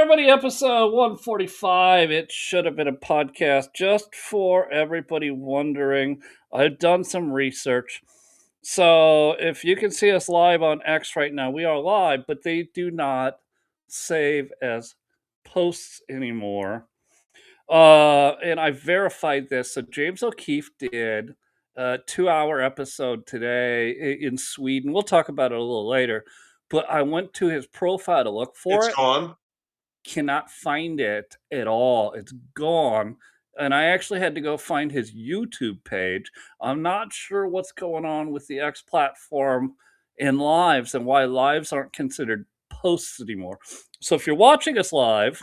everybody, episode 145. It should have been a podcast just for everybody wondering. I've done some research. So if you can see us live on X right now, we are live, but they do not save as posts anymore. And I verified this. So James O'Keefe did a 2 hour episode today in Sweden. We'll talk about it a little later. But I went to his profile to look for It's it. gone. Cannot find it at all. It's gone. And I actually had to go find his YouTube page. I'm not sure what's going on with the X platform and lives and why lives aren't considered posts anymore. So if you're watching us live,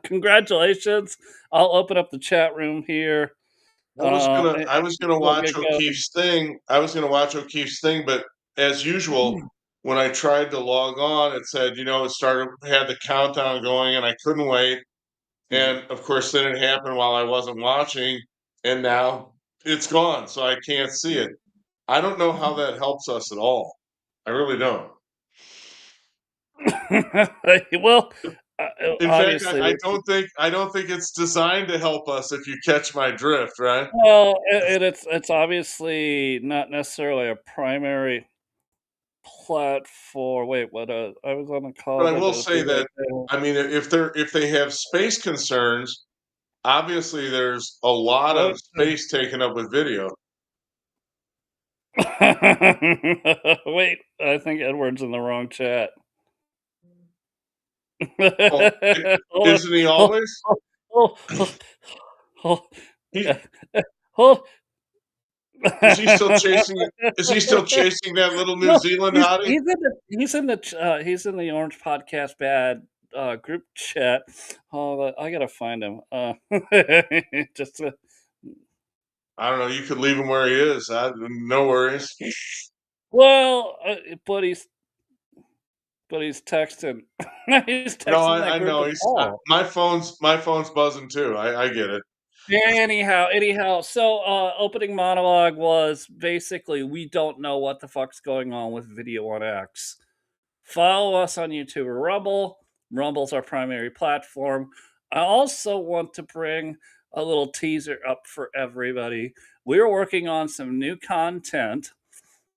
congratulations. I'll open up the chat room here. I was gonna We'll watch get going. O'Keefe's thing. But as usual, when I tried to log on, it said, had the countdown going, and I couldn't wait. And of course, then it happened while I wasn't watching, and now it's gone, so I can't see it. I don't know how that helps us at all. I really don't. Well, In fact, obviously, I don't think it's designed to help us, if you catch my drift, right? well, it's obviously not necessarily a primary platform. Wait, what? I was on a call. But I But will say that, I mean, if they have space concerns, obviously there's a lot of space taken up with video. Wait, I think Edward's in the wrong chat. Well, Hold on. isn't he Hold, always? hold, hold, hold, He hold. is he still chasing it? Is he still chasing that little New No, Zealand hottie? he's in the Orange Podcast Bad group chat. Oh, I gotta find him. Just I don't know. You could leave him where he is. No worries. well, but he's texting. He's No, texting that I group know. of Paul. My phone's buzzing too. I get it. Anyhow, so opening monologue was basically we don't know what the fuck's going on with video on X. Follow us on YouTube or Rumble. Rumble's our primary platform. I also want to bring a little teaser up for everybody. We're working on some new content,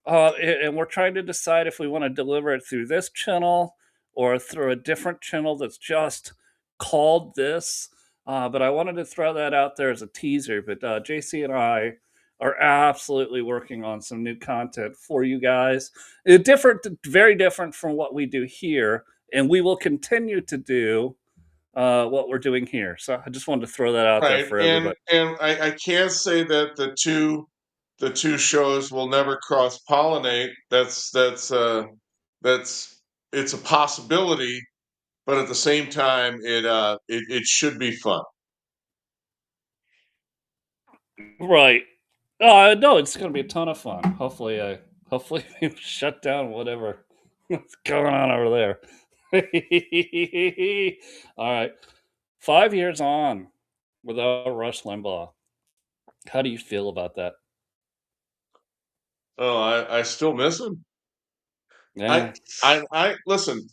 and we're trying to decide if we want to deliver it through this channel or through a different channel that's just called this. But I wanted to throw that out there as a teaser. But JC and I are absolutely working on some new content for you guys. Very different from what we do here, and we will continue to do what we're doing here. So I just wanted to throw that out there Right, for everybody. and I can't say that the two shows will never cross pollinate. That's it's a possibility, but at the same time, it should be fun. Right. No, it's going to be a ton of fun. Hopefully we shut down whatever what's going on over there. All right. 5 years on without Rush Limbaugh. How do you feel about that? Oh, I still miss him. Yeah. I listen.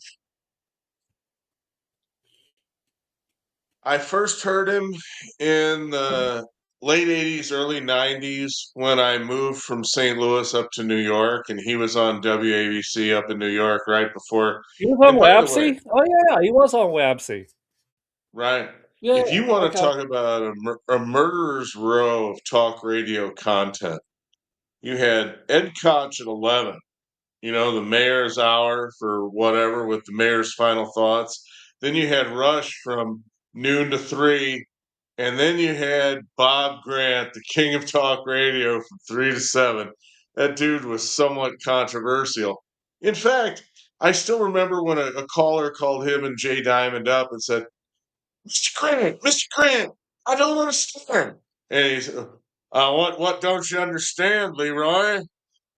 I first heard him in the late 80s, early 90s when I moved from St. Louis up to New York, and he was on WABC up in New York right before. He was on And by the way, Wabsy? Oh yeah, he was on Wabsy. right, Yeah, if you want to okay. talk about a murderer's row of talk radio content, you had Ed Koch at 11, the mayor's hour for whatever with the mayor's final thoughts. Then you had Rush from noon to 3. And then you had Bob Grant, the king of talk radio, from 3 to 7. That dude was somewhat controversial. In fact, I still remember when a caller called him and Jay Diamond up and said, Mr. Grant, I don't understand. And he said, what don't you understand, Leroy?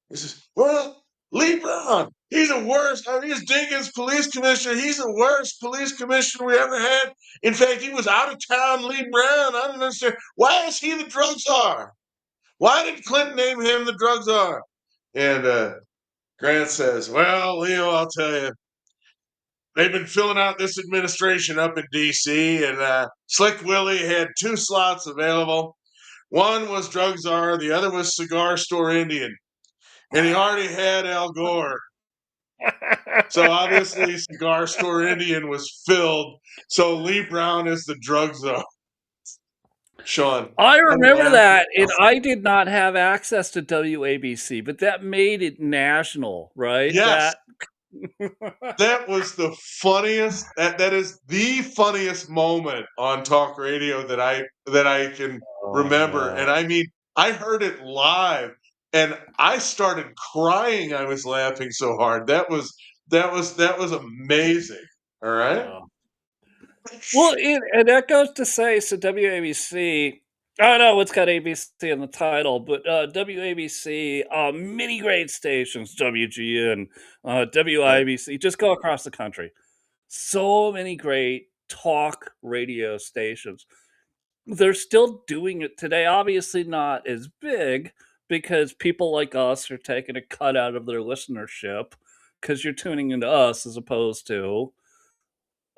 He says, well, Lee Brown, he's the worst. I mean, he's Dinkins police commissioner. He's the worst police commissioner we ever had. In fact, he was out of town, Lee Brown. I don't understand. Why is he the drug czar? Why did Clinton name him the drug czar? And Grant says, well, Leo, I'll tell you, they've been filling out this administration up in D.C., and Slick Willie had 2 slots available. One was Drug Czar, the other was Cigar Store Indian, and he already had Al Gore. So obviously, Cigar Store Indian was filled. So Lee Brown is the Drug Czar. Sean, I I'm remember laughing. that, and I did not have access to WABC, but that made it national, right? Yes, That that was the funniest. That is the funniest moment on talk radio that I can Oh, remember. yeah. And I mean, I heard it live, and I started crying. I was laughing so hard. That was amazing. All right. Yeah. Well, and that goes to say, so WABC, I know it's got ABC in the title, but WABC, many great stations, WGN, Right. WIBC, just go across the country. So many great talk radio stations. They're still doing it today, obviously not as big because people like us are taking a cut out of their listenership because you're tuning into us as opposed to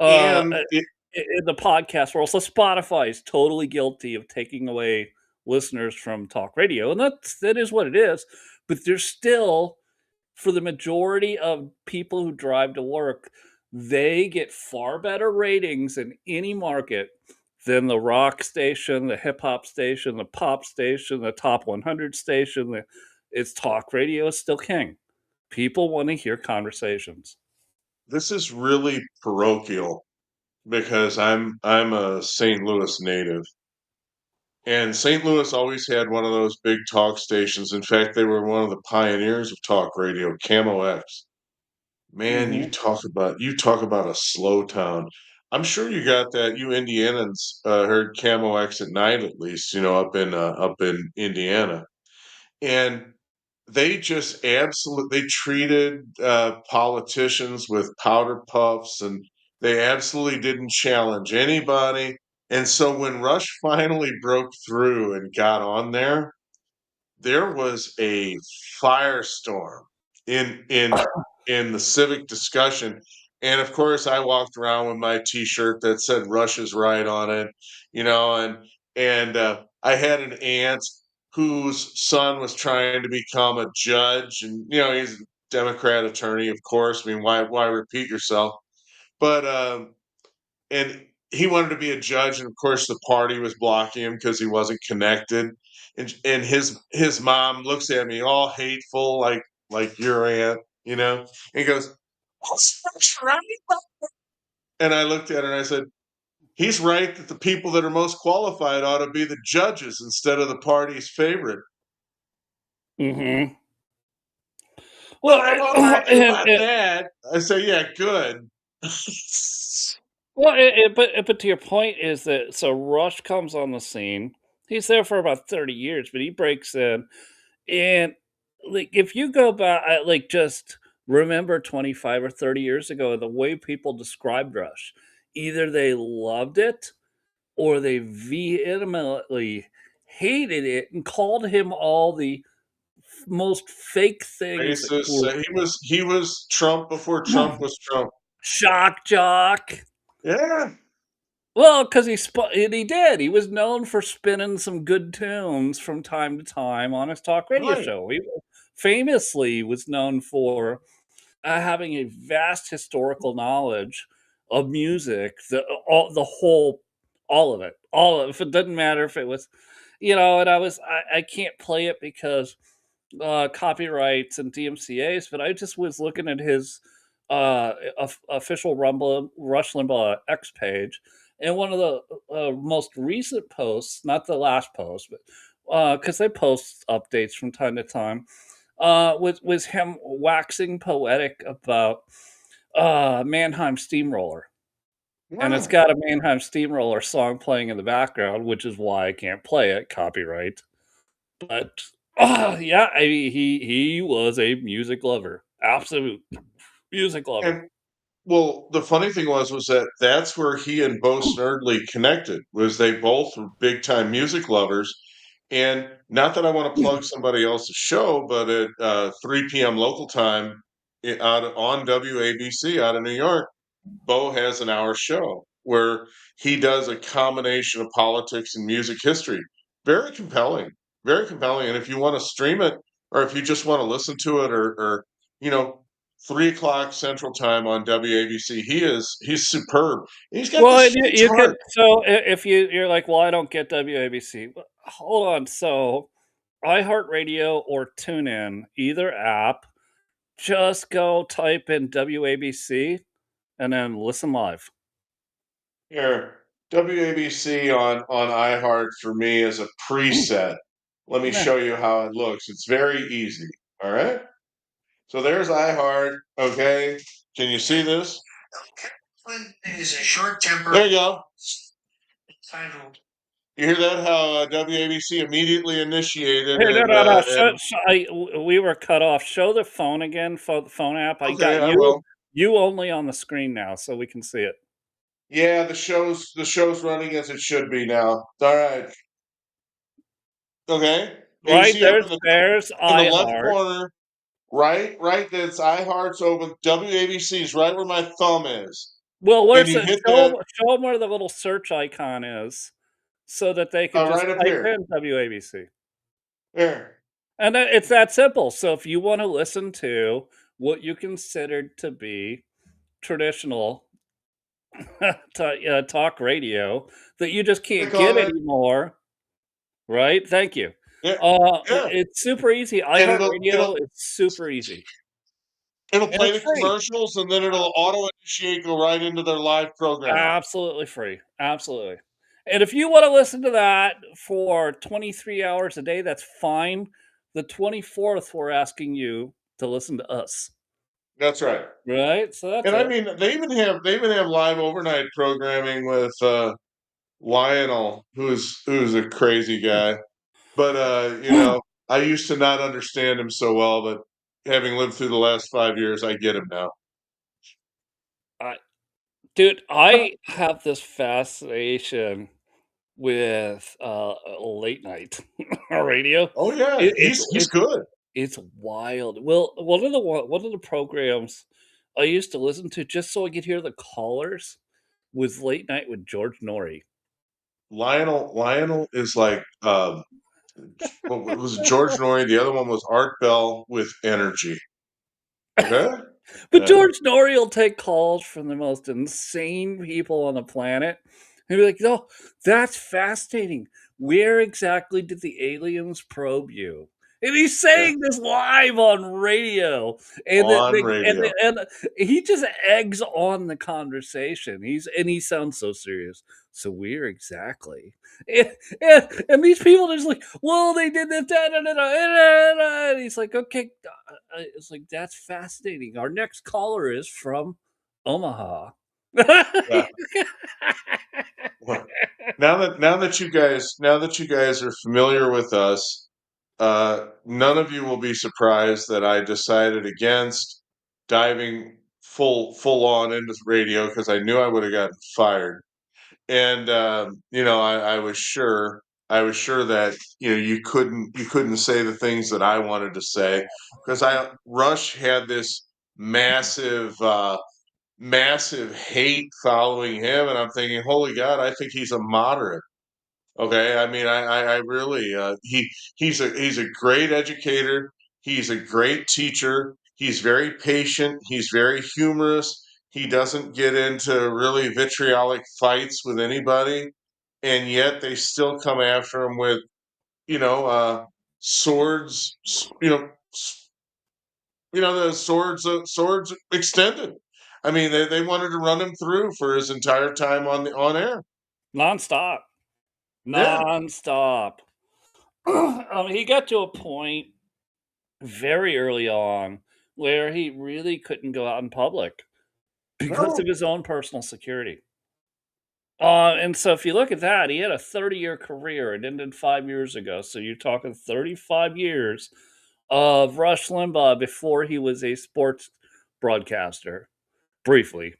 uh, And it in the podcast world. So Spotify is totally guilty of taking away listeners from talk radio, and that is what it is. But there's still, for the majority of people who drive to work, they get far better ratings in any market than the rock station, the hip hop station, the pop station, the top 100 station. It's talk radio is still king. People want to hear conversations. this is really parochial because I'm a St. Louis native. And St. Louis always had one of those big talk stations. In fact, they were one of the pioneers of talk radio, Camo X. Man, Hmm. you talk about a slow town. I'm sure you got that. You Indianans heard Camo X at night, at least, up in Indiana, and they just absolutely they treated politicians with powder puffs, and they absolutely didn't challenge anybody. And so when Rush finally broke through and got on there was a firestorm in the civic discussion, and of course, I walked around with my T-shirt that said "Rush is right" on it, and I had an aunt whose son was trying to become a judge, and he's a Democrat attorney, of course. I mean, why repeat yourself? But and he wanted to be a judge, and of course the party was blocking him because he wasn't connected. And his mom looks at me all hateful, like your aunt, and he goes, "That's right." And I looked at her and I said, "He's right that the people that are most qualified ought to be the judges instead of the party's favorite." Hmm. Well, Well, I'm all happy about that. I say, "Yeah, good." but to your point is that so Rush comes on the scene. He's there for about 30 years, but he breaks in, and like if you go back, like just remember 25 or 30 years ago, the way people described Rush, either they loved it or they vehemently hated it and called him all the most fake things that Racist. were He was Trump before Trump was Trump. shock jock. Yeah, Well, because and he did. He was known for spinning some good tunes from time to time on his talk radio right. show. He famously was known for having a vast historical knowledge of music, the whole, all of it. If it doesn't matter if it was, and I can't play it because copyrights and DMCA's, but I just was looking at his official Rush Limbaugh X page, and one of the most recent posts, not the last post, but because they post updates from time to time, was him waxing poetic about Mannheim Steamroller. And it's Yeah. got a Mannheim Steamroller song playing in the background, which is why I can't play it, copyright. But, yeah, I mean, he was a music lover, absolute music lover. And well, the funny thing was that that's where he and Bo Snerdley connected. Was they both were big time music lovers, and not that I want to plug somebody else's show, but at 3 p.m. local time, on WABC out of New York. Bo has an hour show where he does a combination of politics and music history. Very compelling, very compelling. And if you want to stream it, or if you just want to listen to it, or you know, 3 o'clock Central Time on WABC, he's superb. He's got Well, this and huge you can heart. so if you're like, "Well, I don't get WABC." Well, hold on, so iHeartRadio or TuneIn, either app, just go type in WABC and then listen live. Here, WABC on iHeart for me is a preset. Let me Nah. show you how it looks. It's very easy. All right. So there's iHeart. Okay. Can you see this? Is a short temper. There you go. Titled. You hear that? How WABC immediately initiated Hey, no, and no, no, and we were cut off. Show the phone again, phone app. I okay, got I will. you only on the screen now, so we can see it. Yeah, the show's running as it should be now. All right. Okay. Can you Right, see up in there's the left iHeart. corner? Right. That's iHeart's over. WABC's right where my thumb is, Well, and where's you the hit that show 'em where the little search icon is so that they can just right up type here. in WABC. There. And then it's that simple. So if you wanna listen to what you considered to be traditional talk radio that you just can't Click get on it. anymore, right? Thank you. Yeah, yeah, It's super easy. and it'll iHeartRadio is super easy, it'll and play it's the free. commercials, and then it'll auto initiate, go right into their live programming. Absolutely free, absolutely. And if you wanna listen to that for 23 hours a day, that's fine. The 24th, we're asking you to listen to us, That's right. right? So that's And I it. mean, they even have live overnight programming with Lionel, who's a crazy guy. But I used to not understand him so well, but having lived through the last 5 years, I get him now. I Dude, I have this fascination with, late night radio. Oh yeah, It it's he's it's good. it's wild. Well, one of the programs I used to listen to just so I could hear the callers was Late Night with George Norrie. Lionel is like what was it, George Norrie? The other one was Art Bell with energy. Okay. But Yeah. George Norrie will take calls from the most insane people on the planet and be like, "No, that's fascinating. Where exactly did the aliens probe you?" And he's Yeah. saying this live on radio, and On radio. he just eggs on the conversation. He sounds so serious. So where exactly? And, and these people are just like, "Well, they did this, da, da, da, da, da, da," and he's like, "Okay, it's like, "That's fascinating. Our next caller is from Omaha." Yeah. Well, now that you guys are familiar with us, none of you will be surprised that I decided against diving full on into radio because I knew I would have gotten fired. And I was sure that you couldn't say the things that I wanted to say because I Rush had this massive massive hate following him, and I'm thinking, holy God, I think he's a moderate. Okay, I mean, I really he's a great educator. He's a great teacher. He's very patient. He's very humorous. He doesn't get into really vitriolic fights with anybody, and yet they still come after him with swords. The swords extended. I mean, they wanted to run him through for his entire time on air. Nonstop, Yeah, nonstop. He got to a point very early on where he really couldn't go out in public because of no, his own personal security. And so if you look at that, he had a 30-year career. It ended 5 years ago. So you're talking 35 years of Rush Limbaugh before he was a sports broadcaster, briefly.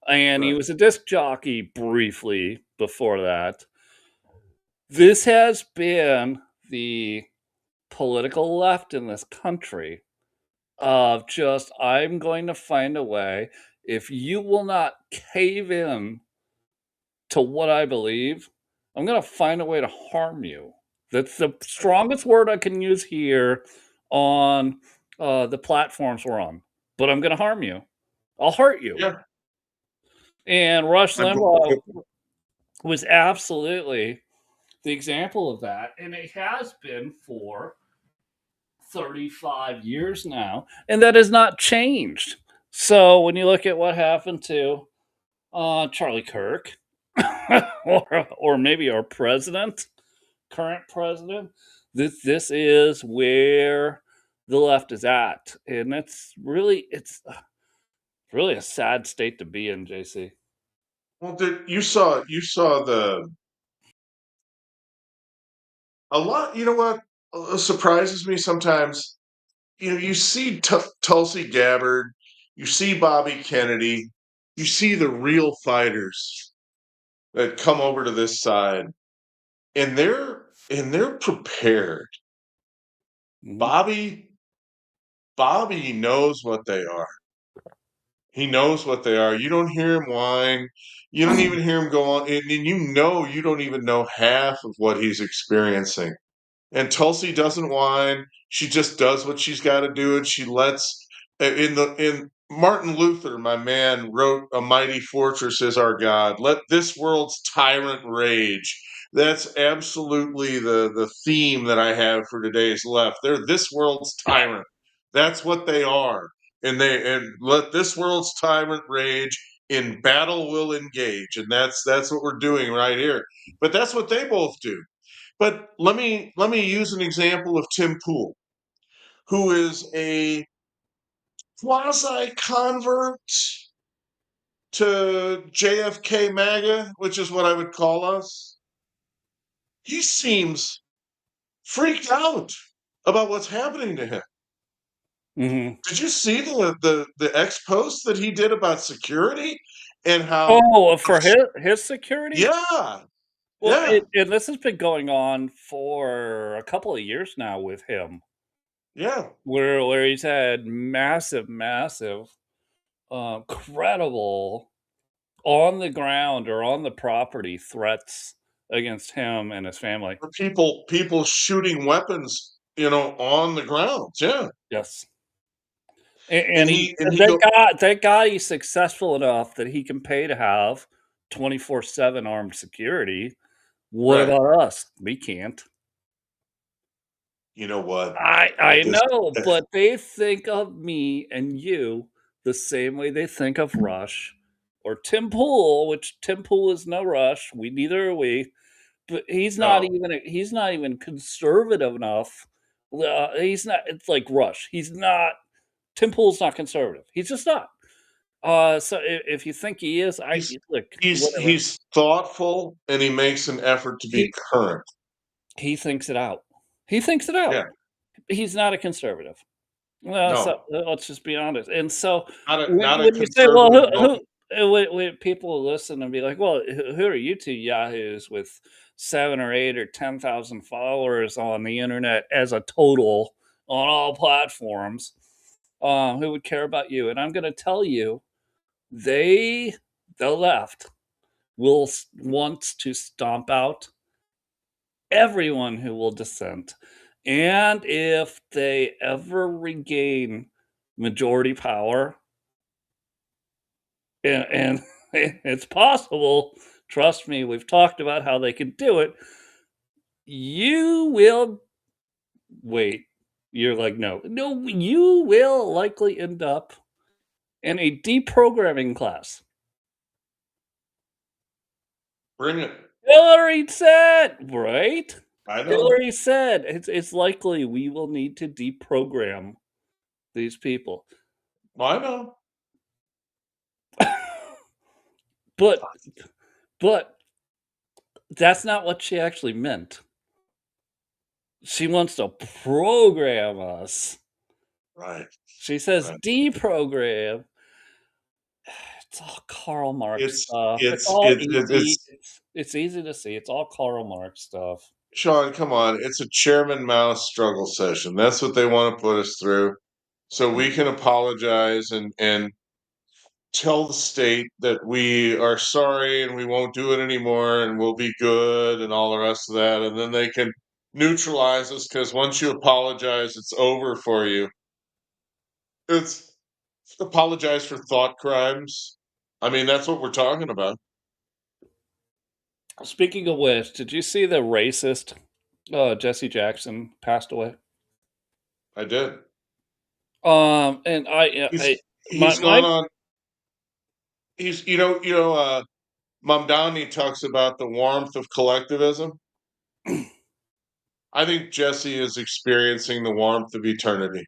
And he right. was a disc jockey briefly before that. This has been the political left in this country of just, I'm going to find a way. if you will not cave in to what I believe, I'm gonna find a way to harm you. That's the strongest word I can use here on, the platforms we're on, but I'm gonna harm you. I'll hurt you. Yeah. And Rush I Limbaugh was absolutely the example of that, and it has been for 35 years now, and that has not changed. So when you look at what happened to Charlie Kirk, or maybe our president, current president, this is where the left is at, and it's really a sad state to be in, JC. well, you saw the a lot. You know what surprises me sometimes? You see Tulsi Gabbard, you see Bobby Kennedy, you see the real fighters that come over to this side, and they're prepared. Mhm. Bobby Bobby knows what they are. He knows what they are. You don't hear him whine. You don't even hear him go on, and you don't even know half of what he's experiencing. And Tulsi doesn't whine. She just does what she's got to do, and she lets in Martin Luther, my man, wrote "A mighty fortress is our God. Let this world's tyrant rage." That's absolutely the theme that I have for today's left. They're this world's tyrant. That's what they are, and let this world's tyrant rage. In battle, will engage, and that's what we're doing right here. But that's what they both do. But let me use an example of Tim Pool, who is a quasi convert to JFK MAGA, which is what I would call us. He seems freaked out about what's happening to him. Mhm. Did you see the ex post that he did about security and how? Oh, for his security? Yeah, Well, yeah, and this has been going on for a couple of years now with him, yeah. where he's had massive, credible on the ground or on the property threats against him and his family. For people shooting weapons, on the ground. Yeah, Yes. and And he he thank go God thank God he's successful enough that he can pay to have 24/7 armed security. What right. about us? We can't. You know what? I At this know, but they think of me and you the same way they think of Rush or Tim Pool, which Tim Pool is no Rush. We neither are we, but no, he's not even conservative enough. He's not. It's like Rush. He's not. Tim Pool's not conservative. He's just not. So if you think he is, I he's look he's whatever. he's thoughtful, and he makes an effort to be He current. he thinks it out. He thinks it out. Yeah, He's not a conservative. Well, so no, let's just be honest. And so not a when you say, "Well, conservative who," no when people listen and be like, "Well, who are you two yahoos with 7 or 8 or 10,000 followers on the internet as a total on all platforms? Who would care about you?" And I'm going to tell you, they, the left, wants to stomp out everyone who will dissent. And if they ever regain majority power, and it's possible, trust me, we've talked about how they can do it, you will wait. You're like, no, no, you will likely end up in a deprogramming class. bring it. Hillary said, right? I know. Hillary said it's likely we will need to deprogram these people. I know. But but that's not what she actually meant. She wants to program us. Right, She says right. deprogram. It's all Karl Marx It's stuff. It's it's all it's it's easy. it's It's easy to see. It's all Karl Marx stuff. Sean, come on. It's a Chairman Mao struggle session. That's what they want to put us through, so we can apologize and tell the state that we are sorry and we won't do it anymore and we'll be good and all the rest of that. And then they can neutralize us because once you apologize, it's over for you. It's apologize for thought crimes. I mean, that's what we're talking about. Speaking of which, did you see the racist Jesse Jackson passed away? I did. And I He's my gone on. He's Mamdani talks about the warmth of collectivism. I think Jesse is experiencing the warmth of eternity.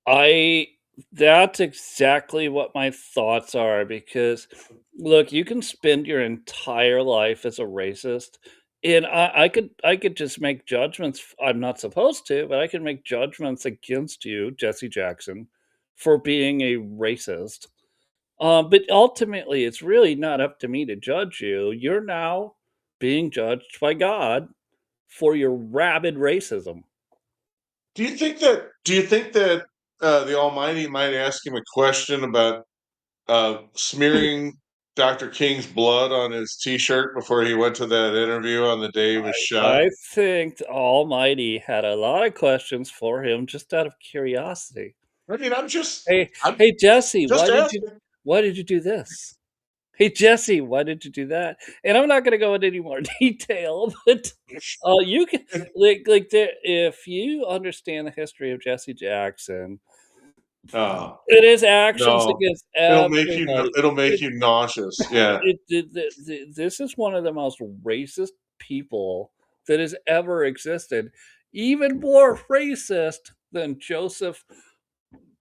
I that's exactly what my thoughts are because look, you can spend your entire life as a racist, and I could just make judgments. I'm not supposed to, but I can make judgments against you, Jesse Jackson, for being a racist. But ultimately, it's really not up to me to judge you. You're now being judged by God for your rabid racism. Do you think that the Almighty might ask him a question about smearing Dr. King's blood on his T-shirt before he went to that interview on the day he was shot? I think the Almighty had a lot of questions for him just out of curiosity. I mean, Hey, I'm hey Jesse, just asking. why did you do this? Hey Jesse, why did you do that? And I'm not going to go into any more detail, but you can if you understand the history of Jesse Jackson, Oh it is actions no, against everybody. it'll make you nauseous. Yeah. This is one of the most racist people that has ever existed. Even more racist than Joseph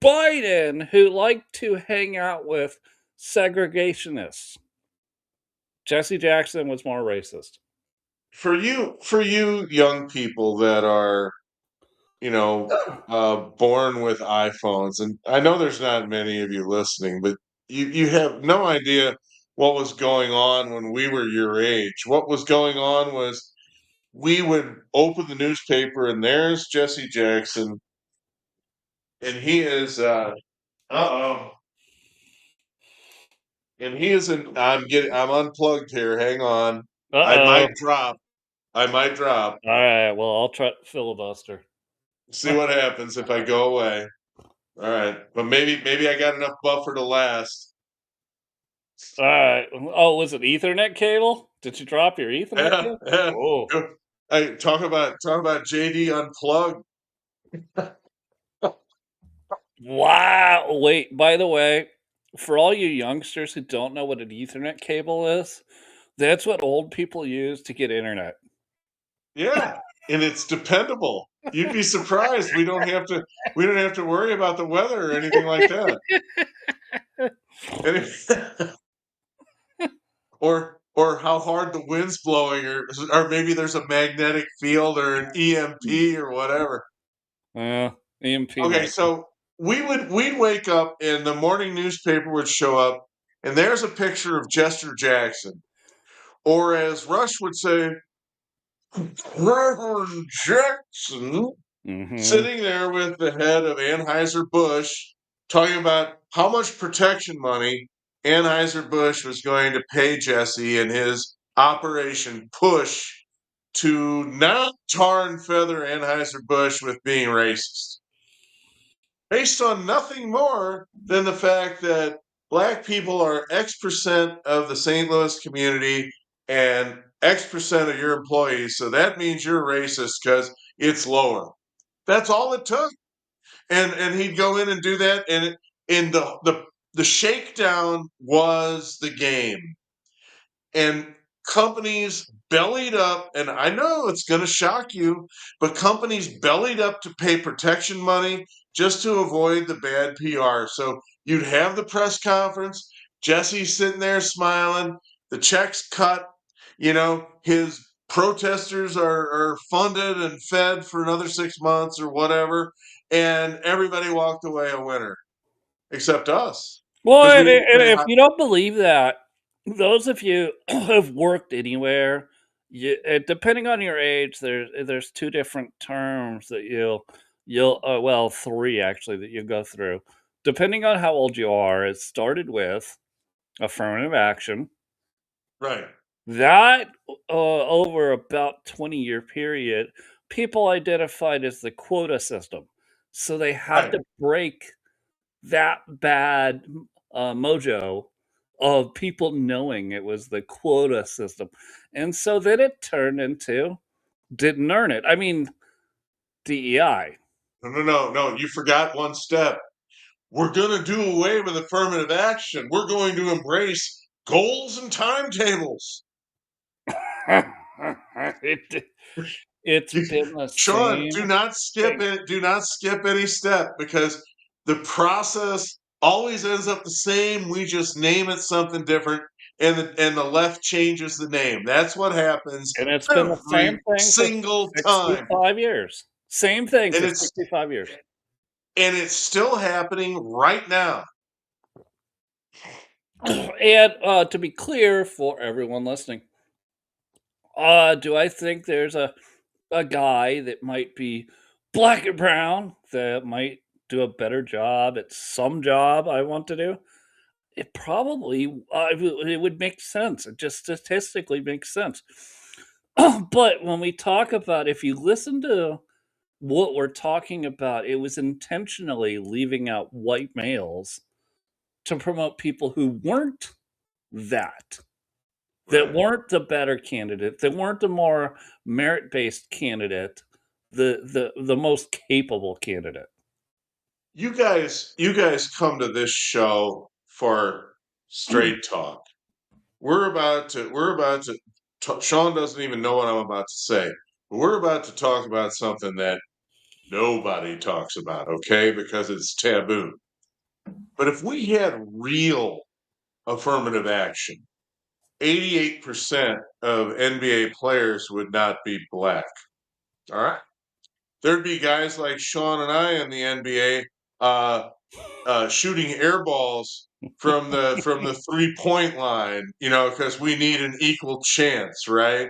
Biden, who liked to hang out with segregationists. Jesse Jackson was more racist. For you young people that are born with iPhones, and I know there's not many of you listening, but you have no idea what was going on when we were your age. What was going on was we would open the newspaper and there's Jesse Jackson, and he is uh-oh. And he isn't I'm unplugged here. Hang on. I Uh-oh. might drop. I might drop. Alright, well, I'll try filibuster. See what happens if I go away. All right. But maybe I got enough buffer to last. Alright. Oh, was it Ethernet cable? Did you drop your Ethernet Yeah, cable? yeah. Oh. Hey, talk about JD unplugged. Wow. Wait, by the way, for all you youngsters who don't know what an Ethernet cable is, that's what old people use to get internet. Yeah, and it's dependable. You'd be surprised. We don't have to worry about the weather or anything like that. And or how hard the wind's blowing, or maybe there's a magnetic field or an EMP or whatever. EMP Okay, might. so we'd wake up and the morning newspaper would show up, and there's a picture of Jester Jackson, or as Rush would say, Reverend Jackson, Mhm. sitting there with the head of Anheuser-Busch talking about how much protection money Anheuser-Busch was going to pay Jesse in his Operation Push to not tar and feather Anheuser-Busch with being racist, based on nothing more than the fact that black people are X percent of the St. Louis community and X percent of your employees. So that means you're racist because it's lower. That's all it took. And he'd go in and do that. And in the shakedown was the game. And companies bellied up, and I know it's going to shock you, but companies bellied up to pay protection money just to avoid the bad PR. So you'd have the press conference, Jesse's sitting there smiling, the checks cut, his protesters are funded and fed for another 6 months or whatever, and everybody walked away a winner, except us, Well, because we didn't and pay if you don't believe that, those of you who've worked anywhere, depending on your age, there's 2 different terms that you'll well, 3 actually that you go through. depending on how old you are, it started with affirmative action. Right. That, over about 20-year period, people identified as the quota system. So they had Right. to break that bad mojo of people knowing it was the quota system. And so then it turned into didn't earn it. I mean, DEI. No, no, no, no. You forgot one step. We're going to do away with affirmative action. We're going to embrace goals and timetables. it, it's been the Sean, same do not skip thing. it. Do not skip any step because the process always ends up the same. We just name it something different, and the left changes the name. That's what happens And it's been the same every thing for single time, 65 years. Same thing and for it's 65 years. still happening right now. And to be clear for everyone listening, do I think there's a guy that might be black and brown that might do a better job at some job I want to do? It probably it would make sense. It just statistically makes sense. But when we talk about if you listen to what we're talking about, it was intentionally leaving out white males to promote people who weren't that. That Right. weren't the better candidate, that weren't the more merit-based candidate, the most capable candidate. You guys come to this show for straight talk. Sean doesn't even know what I'm about to say. But we're about to talk about something that nobody talks about, okay? Because it's taboo. But if we had real affirmative action, 88% of NBA players would not be black. All right. There'd be guys like Sean and I in the NBA shooting air balls from the 3-point line, because we need an equal chance, right?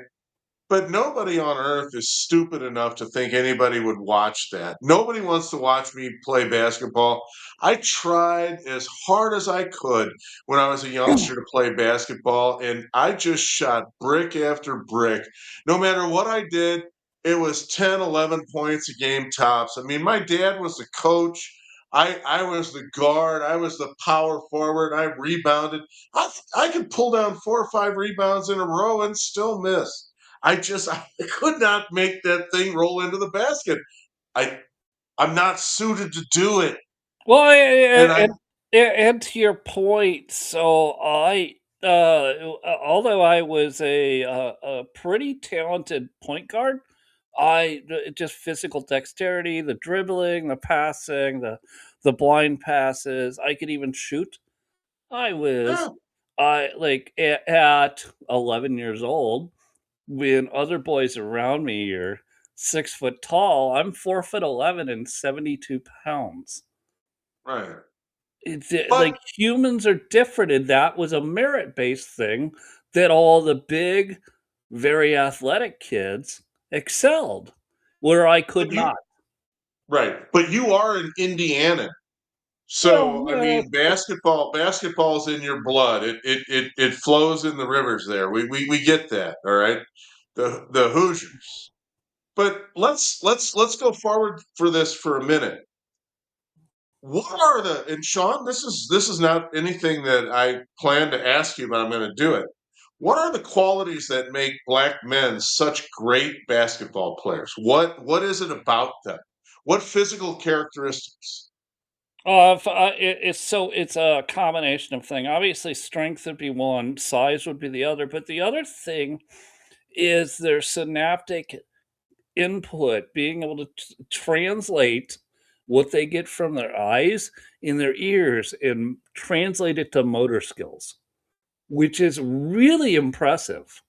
But nobody on earth is stupid enough to think anybody would watch that. Nobody wants to watch me play basketball. I tried as hard as I could when I was a youngster to play basketball, and I just shot brick after brick. No matter what I did, it was 10, 11 points a game tops. I mean, my dad was the coach. I was the guard. I was the power forward. I rebounded. I could pull down 4 or 5 rebounds in a row and still miss. I could not make that thing roll into the basket. I I'm not suited to do it. Well, And I and to your point, so although I was a pretty talented point guard, just physical dexterity, the dribbling, the passing, the blind passes, I could even shoot. I yeah, was I like at 11 years old when other boys around me are 6 foot tall. I'm 4 foot 11 and 72 pounds. right. It's like But humans are different, and that was a merit based thing that all the big, very athletic kids excelled, where I but could you not. right. But you are an Indianan. Well, So I mean basketball's in your blood. It flows in the rivers there. We get that, all right? The Hoosiers. But let's go forward for this for a minute. What are the and Sean, this is not anything that I plan to ask you, but I'm going to do it. What are the qualities that make black men such great basketball players? What is it about them? What physical characteristics? it's a combination of thing. Obviously, strength would be one, size would be the other, but the other thing is their synaptic input, being able to translate what they get from their eyes in their ears and translate it to motor skills, which is really impressive.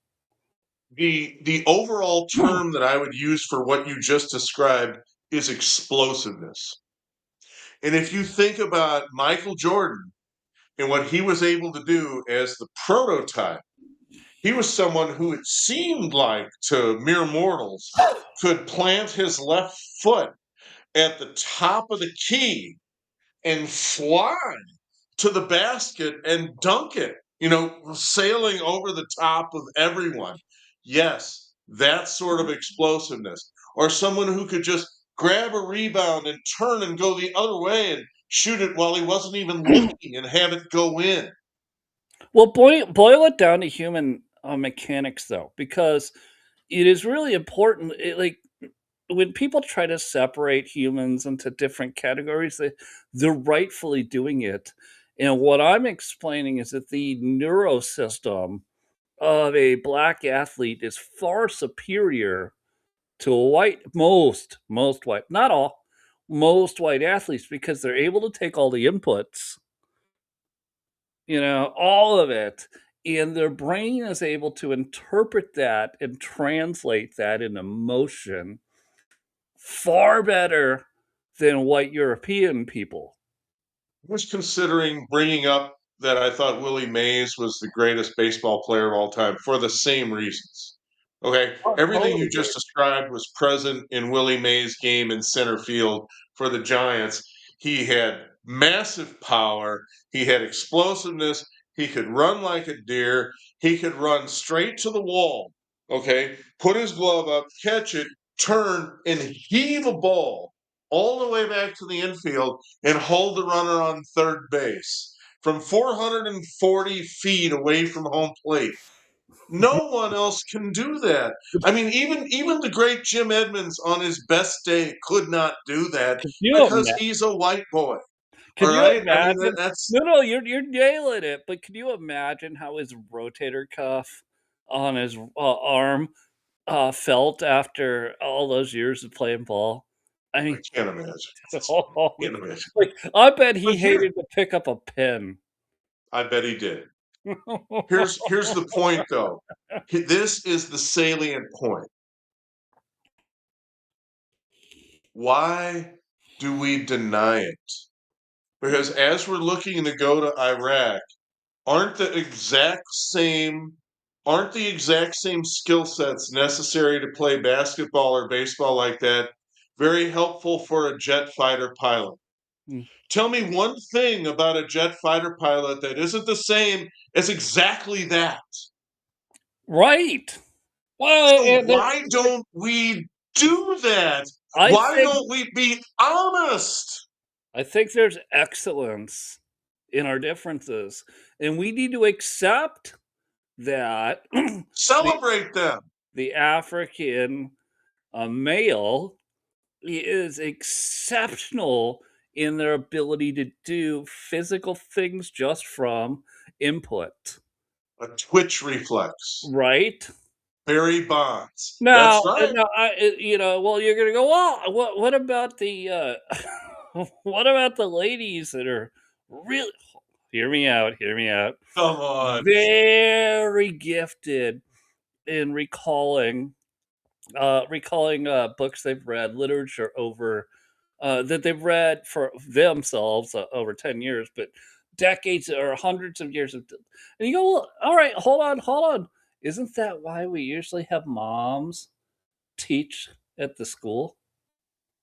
The overall term that I would use for what you just described is explosiveness. And if you think about Michael Jordan and what he was able to do as the prototype, he was someone who it seemed like to mere mortals could plant his left foot at the top of the key and fly to the basket and dunk it, you know, sailing over the top of everyone. Yes, that sort of explosiveness. Or someone who could just grab a rebound and turn and go the other way and shoot it while he wasn't even looking and have it go in. Well, boil it down to human, mechanics, though, because it is really important, like, when people try to separate humans into different categories, they're rightfully doing it, and what I'm explaining is that the neurosystem of a black athlete is far superior to a most white, not all, most white athletes, because they're able to take all the inputs, all of it, and their brain is able to interpret that and translate that into motion far better than white European people. Was considering bringing up that I thought Willie Mays was the greatest baseball player of all time for the same reasons. Okay, Oh, everything you totally. just described was present in Willie Mays' game in center field for the Giants. He had massive power, he had explosiveness, he could run like a deer, he could run straight to the wall. Okay, put his glove up, catch it, turn, and heave a ball all the way back to the infield and hold the runner on third base from 440 feet away from home plate. No one else can do that. I mean, even the great Jim Edmonds on his best day could not do that Could you because ima he's a white boy. could All you right, I mean imagine? that's No, no, you're nailing it, but can you imagine how his rotator cuff on his, arm, felt after all those years of playing ball? I I mean, can't imagine. oh, Can't imagine. like, I bet But he here, hated to pick up a pen. I bet he did. Here's the point though. This is the salient point. Why do we deny it? Because as we're looking to go to Iraq, aren't the exact same aren't the exact same skill sets necessary to play basketball or baseball like that very helpful for a jet fighter pilot? Mm, Tell me one thing about a jet fighter pilot that isn't the same as exactly that. right. Well, So and why don't we do that? I Why think don't we be honest? I think there's excellence in our differences, and we need to accept that the Celebrate them. the African, male is exceptional in their ability to do physical things just from input, A twitch reflex. right? Barry Bonds. That's Now, right. now well, you're gonna go, well, what about what about the ladies that are really, hear me out, Come on. very gifted in recalling books they've read, literature over that they've read for themselves over 10 years, but decades or hundreds of years of, and you go, well, all right, hold on. Isn't that why we usually have moms teach at the school?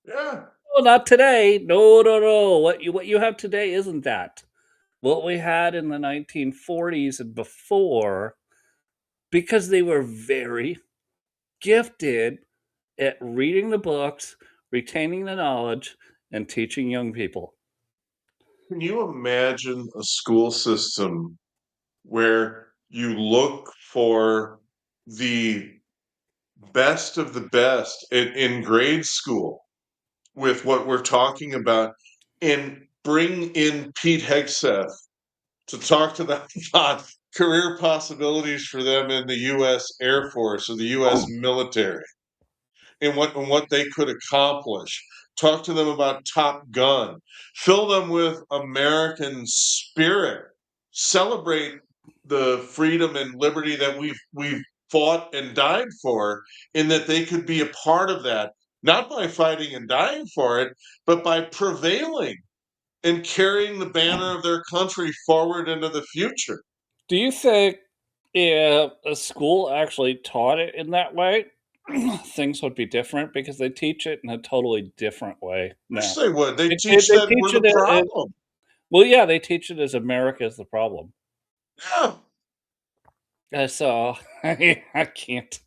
Yeah. Oh, not today. No, no, no. What you have today isn't that. What we had in the 1940s and before, because they were very gifted at reading the books, retaining the knowledge, and teaching young people. Can you imagine a school system where you look for the best of the best in grade school with what we're talking about and bring in Pete Hegseth to talk to them about career possibilities for them in the US Air Force or the US military and what they could accomplish. Talk to them about Top Gun. Fill them with American spirit. Celebrate the freedom and liberty that we've fought and died for, in that they could be a part of that, not by fighting and dying for it, but by prevailing and carrying the banner of their country forward into the future. Do you think if a school actually taught it in that way? things would be different because they teach it in a totally different way Wish now. they would. They They teach that we're teach it the problem. well, yeah, they teach it as America is the problem. Yeah. So I can't.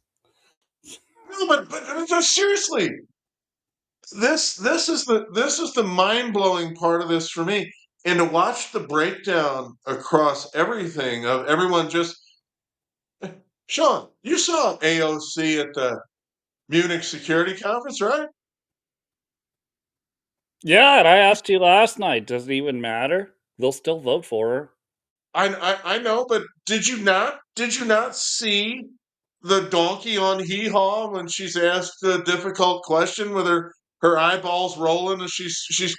No, but seriously, this is the mind-blowing part of this for me. And to watch the breakdown across everything of everyone just Sean, you saw AOC at the Munich Security Conference, right? Yeah, and I asked you last night, does it even matter? They'll still vote for her. I know, but did you not see the donkey on hee haw when she's asked a difficult question with her eyeballs rolling and she's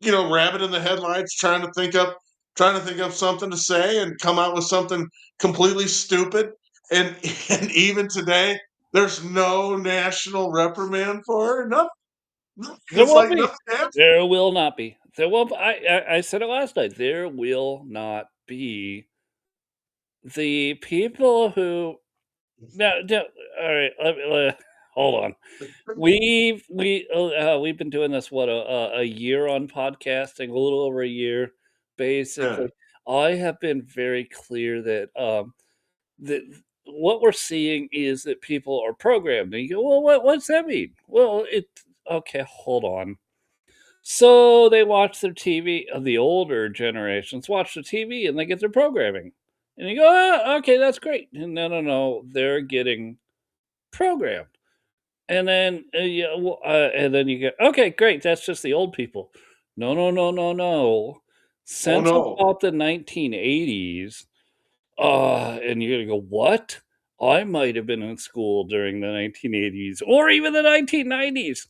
rabbit in the headlights trying to think of something to say and come out with something completely stupid and and even today there's no national reprimand for her. No, There it's won't like be. nothing happened. There will not be. There will I said it last night. There will not be. The people who no, no, alright, hold on. We've been doing this, what, a year on podcasting, a little over a year, Yeah. basically. I have been very clear that, that what we're seeing is that people are programmed, and you go, "Well, what's that mean?" Well, it okay, hold on. So they watch their TV the older generations watch the TV and they get their programming. And you go, "Ah, okay, that's great." And no, no, no, they're getting programmed. And then, yeah, well, and then you get, "Okay, great, that's just the old people." No, no, no, no, no. Oh Since no. about the 1980s, and you're gonna go, "What? I might have been in school during the 1980s or even the 1990s."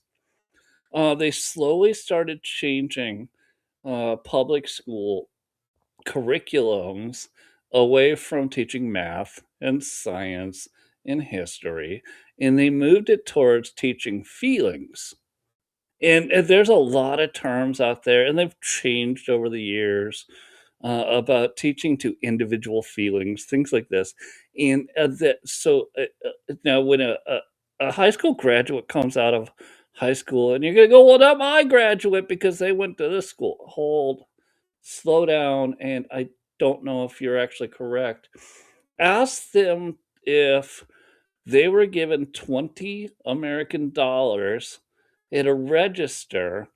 They slowly started changing public school curriculums away from teaching math and science and history, and they moved it towards teaching feelings. And there's a lot of terms out there, and they've changed over the years about teaching to individual feelings, things like this. And now, when a high school graduate comes out of high school, and you're going to go, "Well, not my graduate because they went to this school." Hold, slow down. And I don't know if you're actually correct. Ask them if they were given 20 American dollars at a register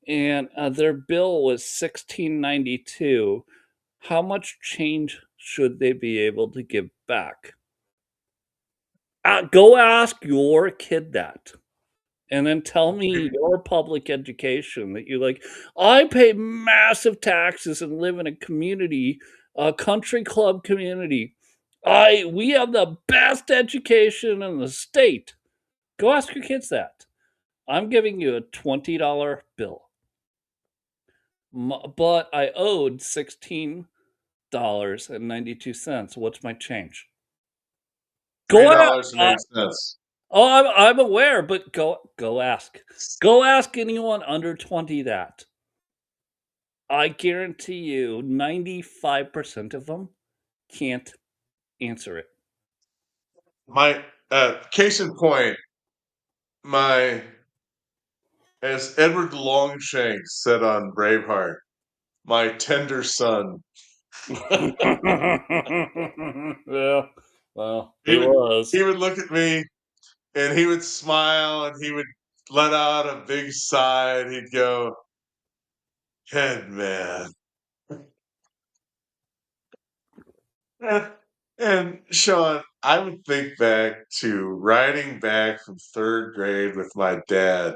and their bill was 16.92. How much change should they be able to give back? Go ask your kid that. And then tell me your public education that you like, "I pay massive taxes and live in a community, a country club community. I We have the best education in the state." Go ask your kids that. I'm giving you a $20 bill, but I owed $16.92. What's my change? Three Go out. dollars and eight cents. Oh, I'm aware, but go ask. Go ask anyone under 20 that. I guarantee you 95% of them can't answer it. My case in point, my as Edward Longshanks said on Braveheart, my tender son. Yeah, well, He he would was. he would look at me and he would smile and he would let out a big sigh and he'd go, "Head man." And, and Sean, I would think back to riding back from third grade with my dad,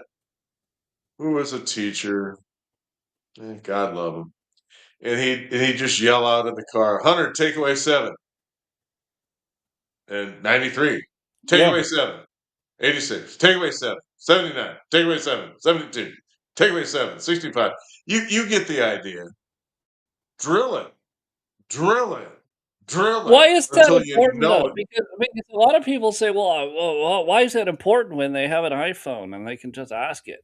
who was a teacher. God love him. And he'd just yell out in the car, "100, takeaway 7." And 93, Yeah. takeaway 7. 86, takeaway 7. 79, takeaway 7. 72, takeaway 7. 65. You get the idea. Drill it, drill it, drill Why it is that until you important know though? it. Because a lot of people say, "Well, why is that important when they have an iPhone and they can just ask it?"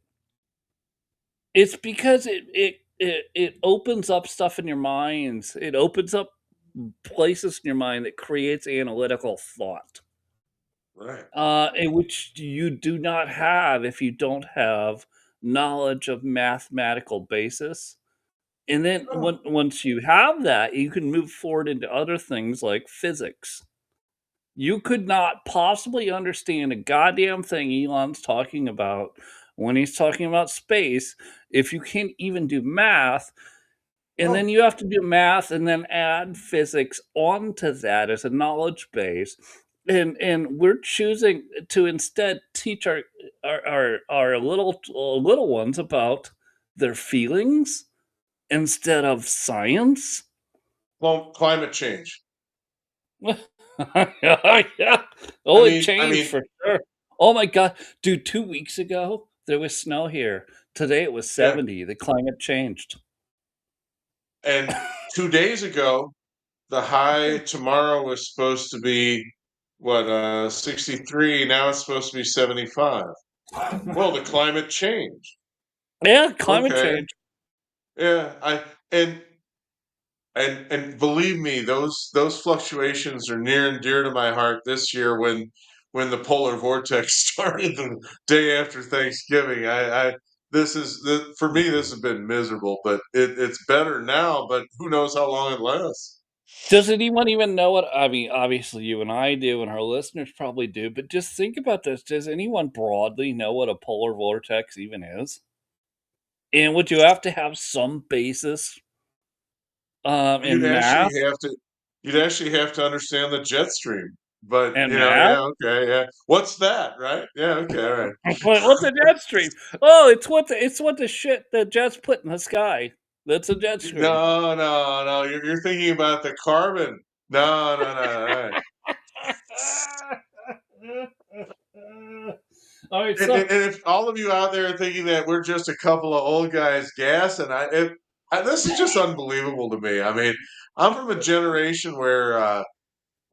It's because it opens up stuff in your minds. It opens up places in your mind that creates analytical thought. right. in which you do not have if you don't have knowledge of mathematical basis. And then Oh, once you have that, you can move forward into other things like physics. You could not possibly understand a goddamn thing Elon's talking about when he's talking about space if you can't even do math, and then oh, you have to do math and then add physics onto that as a knowledge base. And we're choosing to instead teach our little ones about their feelings instead of science. climate change. Yeah. I Oh, it mean, I changed mean, for sure. Oh my god. Dude, 2 weeks ago, there was snow here. Today, it was yeah. 70. The climate changed. And 2 days ago, the high tomorrow was supposed to be what 63. Now it's supposed to be 75. Well, the climate changed. Yeah, climate Okay. change. Yeah. And believe me, those fluctuations are near and dear to my heart this year when the polar vortex started the day after Thanksgiving. I this is for me this has been miserable, but it's better now, but who knows how long it lasts. Does anyone even know what I mean, obviously, you and I do, and our listeners probably do, but just think about this. Does anyone broadly know what a polar vortex even is? And would you have to have some basis, You'd in actually math have to you'd actually have to understand the jet stream. But, and you know, math? yeah, okay, yeah. What's that, right? Yeah, okay, all right. What's a jet stream? Oh, it's what the shit that jets put in the sky. That's a jet stream. No, no, no, you're thinking about the carbon. No, no, no, right. All right, And if all of you out there are thinking that we're just a couple of old guys gassing, this is just unbelievable to me. I mean, I'm from a generation where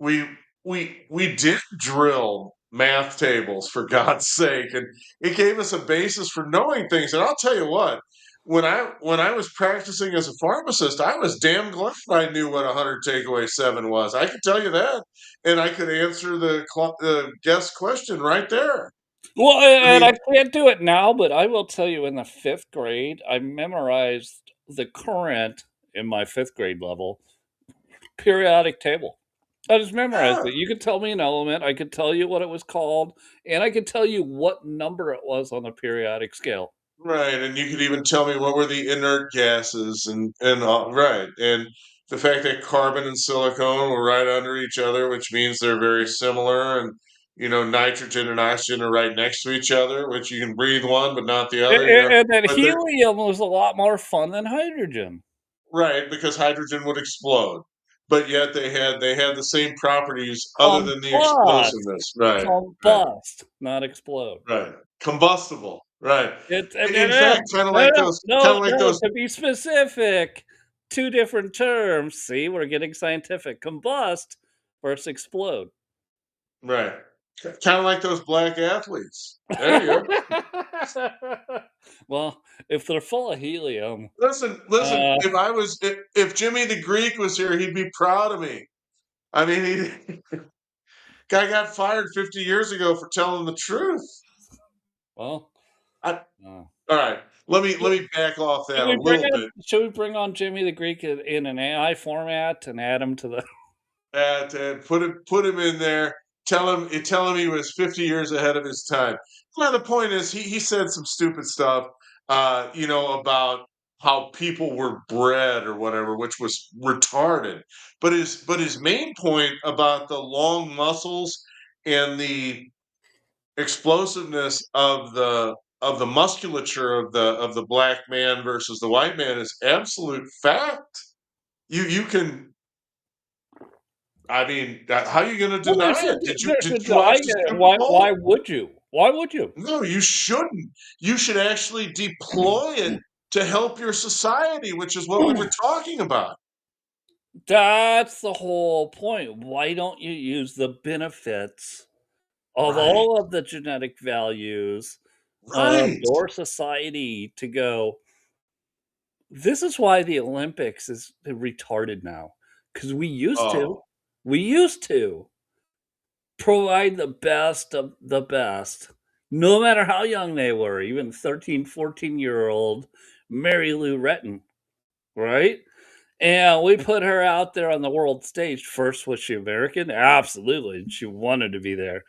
we we did drill math tables for God's sake, and it gave us a basis for knowing things. And I'll tell you what, when I was practicing as a pharmacist, I was damn glad I knew what 100 takeaway 7 was. I could tell you that, and I could answer the guest question right there. well, I and I mean, can't do it now, but I will tell you in the 5th grade, I memorized the current in my 5th grade level periodic table. I just memorized yeah. it. You could tell me an element, I could tell you what it was called, and I could tell you what number it was on the periodic scale. Right, and you could even tell me what were the inert gases and right, and the fact that carbon and silicon were right under each other, which means they're very similar, and nitrogen and oxygen are right next to each other, which you can breathe one but not the other, And then but they're helium was a lot more fun than hydrogen. right because hydrogen would explode, but yet they had the same properties other than the Combust. explosiveness. Right, right, Combust, not explode. right, combustible. Right. It's and In then fact, kind of no, like no, those, kind no, of like no, those. to be specific, 2 different terms. See, we're getting scientific. Combust versus explode. Right. Kinda like those black athletes. There you go. Well, if they're full of helium, Listen, uh, if Jimmy the Greek was here, he'd be proud of me. I mean, he guy got fired 50 years ago for telling the truth. well, I uh, alright, let me back off that should a we bring little on bit. should we bring on Jimmy the Greek in an AI format and add him to the Put him in there. Tell him he was 50 years ahead of his time. Well, the point is he said some stupid stuff, about how people were bred or whatever, which was retarded. But his main point about the long muscles and the explosiveness of the musculature of the black man versus the white man is absolute fact. You can I mean, how are you gonna well, deny it? Did you I watch get the it. Super Why Bowl? would you? Why would you? No, you shouldn't. You should actually deploy it to help your society, which is what we were talking about. That's the whole point. Why don't you use the benefits of Right, all of the genetic values of right. your society to go, this is why the Olympics is retarded now, because we used to. Oh, We used to. provide the best of the best, no matter how young they were, even 13, 14-year-old Mary Lou Retton, right? And we put her out there on the world stage. First, was she American? Absolutely. She wanted to be there.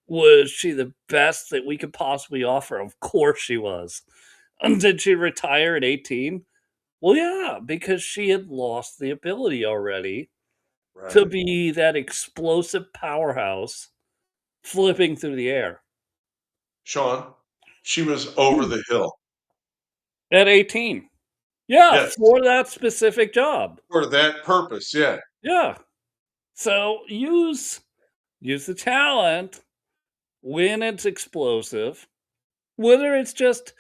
Was she the best that we could possibly offer? Of course she was. And did she retire at 18? Well, yeah, because she had lost the ability already to Right. be that explosive powerhouse flipping through the air Sean, she was over the hill. at 18. Yeah, Yes, for that specific job. for that purpose, yeah. Yeah. So use the talent when it's explosive, whether it's just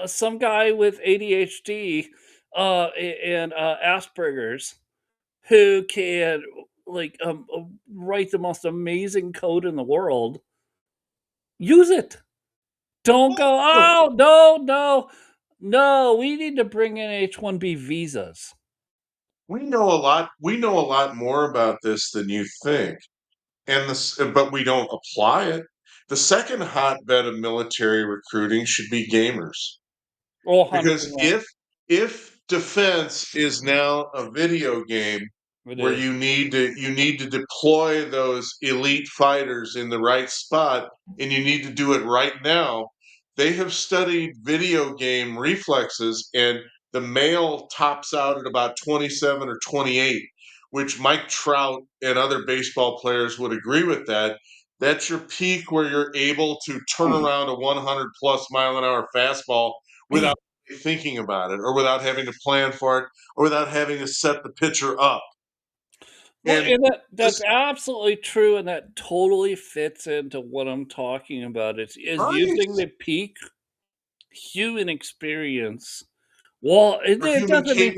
some guy with ADHD and Asperger's who can write the most amazing code in the world. Use it. Don't Well, go, look, oh no, no, no. We need to bring in H-1B visas. we know a lot more about this than you think, and this but we don't apply it. The second hotbed of military recruiting should be gamers. Oh, 100%. Because if defense is now a video game It where is. you need to deploy those elite fighters in the right spot and you need to do it right now, they have studied video game reflexes and the male tops out at about 27 or 28, which Mike Trout and other baseball players would agree with that. That's your peak where you're able to turn around a 100 plus mile an hour fastball without thinking about it or without having to plan for it or without having to set the pitcher up. Well, And and that's this absolutely true, and that totally fits into what I'm talking about. Is right using the peak human experience. Well, for it human doesn't mean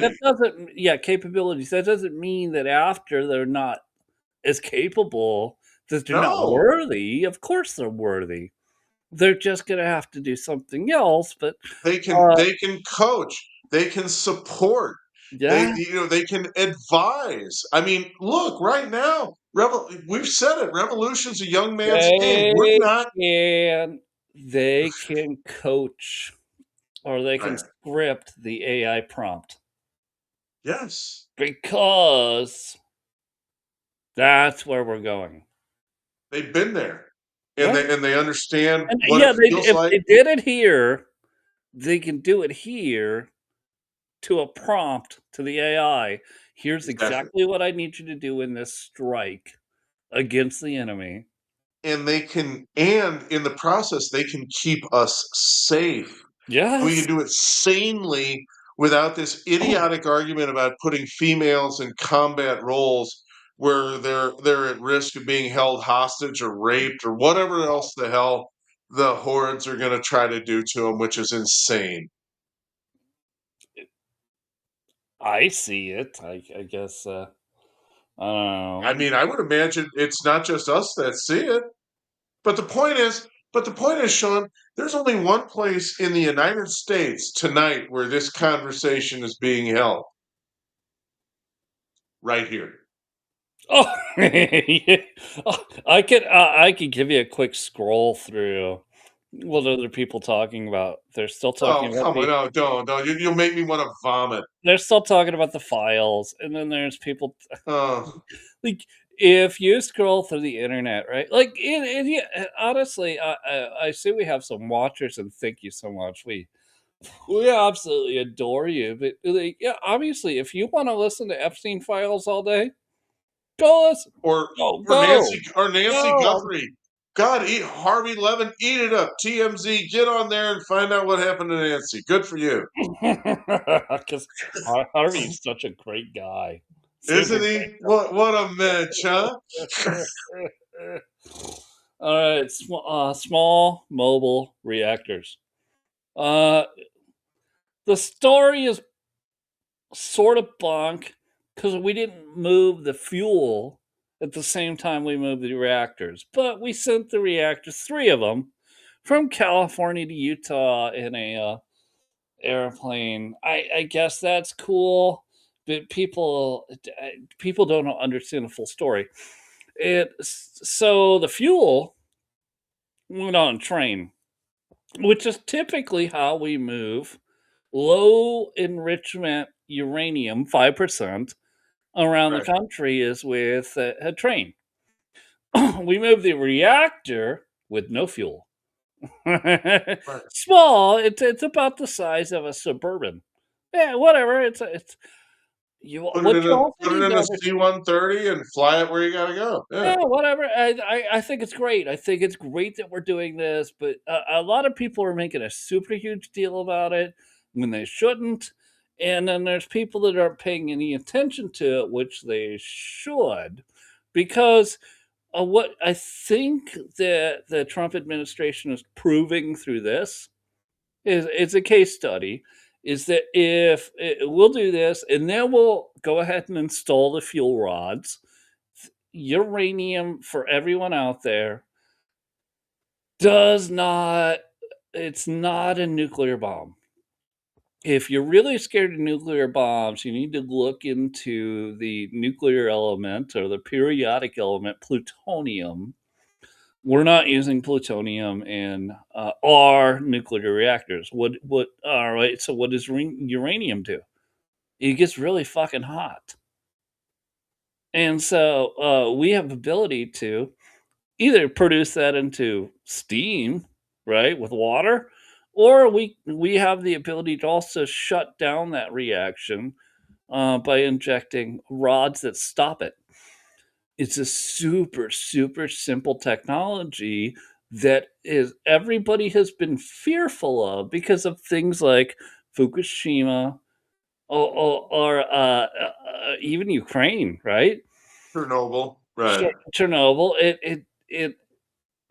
that capability. doesn't yeah, capabilities. That doesn't mean that after they're not as capable, that they're not No, worthy. Of course they're worthy. They're just gonna have to do something else, but, they can uh, they can coach, they can support, they yeah, they can advise. I mean, look, right now, we've said it, revolution's a young man's game. We're they not can they can coach or they can right. script the AI prompt Yes. because that's where we're going. They've been there. And Yeah, they understand and what it yeah, feels if like. they did it here, they can do it here to a prompt to the AI. Here's Exactly. exactly what I need you to do in this strike against the enemy. And in the process, they can keep us safe. We Yes. can do it sanely without this idiotic argument about putting females in combat roles where they're at risk of being held hostage or raped or whatever else the hell the hordes are going to try to do to them, which is insane. I see it. I guess, I don't I know. mean, I would imagine it's not just us that see it. But the point is, Sean, there's only one place in the United States tonight where this conversation is being held. Right here. Oh, yeah. Oh, I could give you a quick scroll through what other people talking about. They're still Oh, talking about come on, no, don't. You'll make me want to vomit. the files, and then there's people Oh, like if you scroll through the internet, right? Like, yeah, honestly, I see we have some watchers, and thank you so much. We absolutely adore you, but like, yeah, obviously, if you want to listen to Epstein files all day, go listen. or Go, or go, Nancy go. Guthrie. God, eat Harvey Levin, eat it up. TMZ, get on there and find out what happened to Nancy. Good for you, Because Harvey's such a great guy. Super isn't great he? What a mensch, huh? guy. All right, small mobile reactors. Uh, the story is sort of bunk because we didn't move the fuel at the same time we moved the reactors, but we sent the reactors, three of them, from California to Utah in a airplane. I guess that's cool, but people don't understand the full story. So the fuel went on a train, which is typically how we move low enrichment uranium, 5%, around the Right, country is with a train. We move the reactor with no fuel. right. Small, it's about the size of a Suburban. Yeah, whatever, it's you what you also Put it need in to a understand. C-130 and fly it where you gotta go. Yeah. Yeah, whatever. I think it's great. I think it's great that we're doing this, but a lot of people are making a super huge deal about it when they shouldn't. And then there's people that aren't paying any attention to it, which they should, because what I think that the Trump administration is proving through this is it's a case study. Is that if we'll do this, and then we'll go ahead and install the fuel rods, uranium for everyone out there does not it's not a nuclear bomb. If you're really scared of nuclear bombs, you need to look into the nuclear element or the periodic element, plutonium. We're not using plutonium in our nuclear reactors. What? All right. So what does uranium do? It gets really fucking hot, and so we have ability to either produce that into steam, right, with water, or we have the ability to also shut down that reaction by injecting rods that stop it. It's a super super simple technology that is everybody has been fearful of because of things like Fukushima or even Ukraine, right? Chernobyl. Right. Chernobyl. It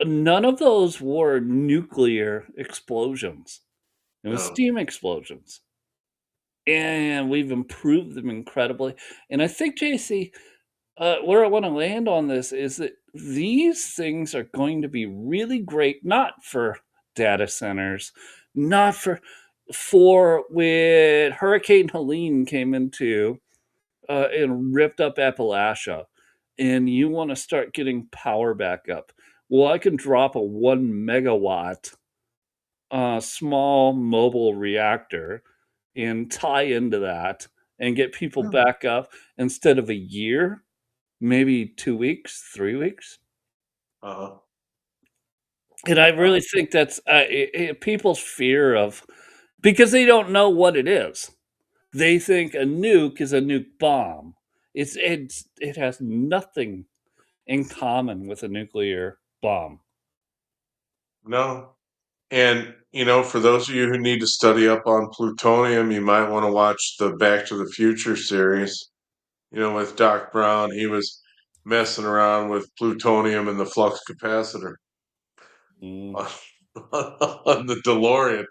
None of those were nuclear explosions. It was No. steam explosions, and we've improved them incredibly. And I think, JC, where I want to land on this is that these things are going to be really great, not for data centers, not for when Hurricane Helene came into and ripped up Appalachia, and you want to start getting power back up. Well, I can drop a 1 megawatt small mobile reactor and tie into that and get people No. back up instead of a year, maybe 2 weeks, 3 weeks. Uh-huh. And I Uh, really think that's people's fear of because they don't know what it is. They think a nuke is a nuke bomb. It has nothing in common with a nuclear bomb. no. And, for those of you who need to study up on plutonium, you might wanna watch the Back to the Future series. With Doc Brown, he was messing around with plutonium and the flux capacitor Mm. on on the DeLorean.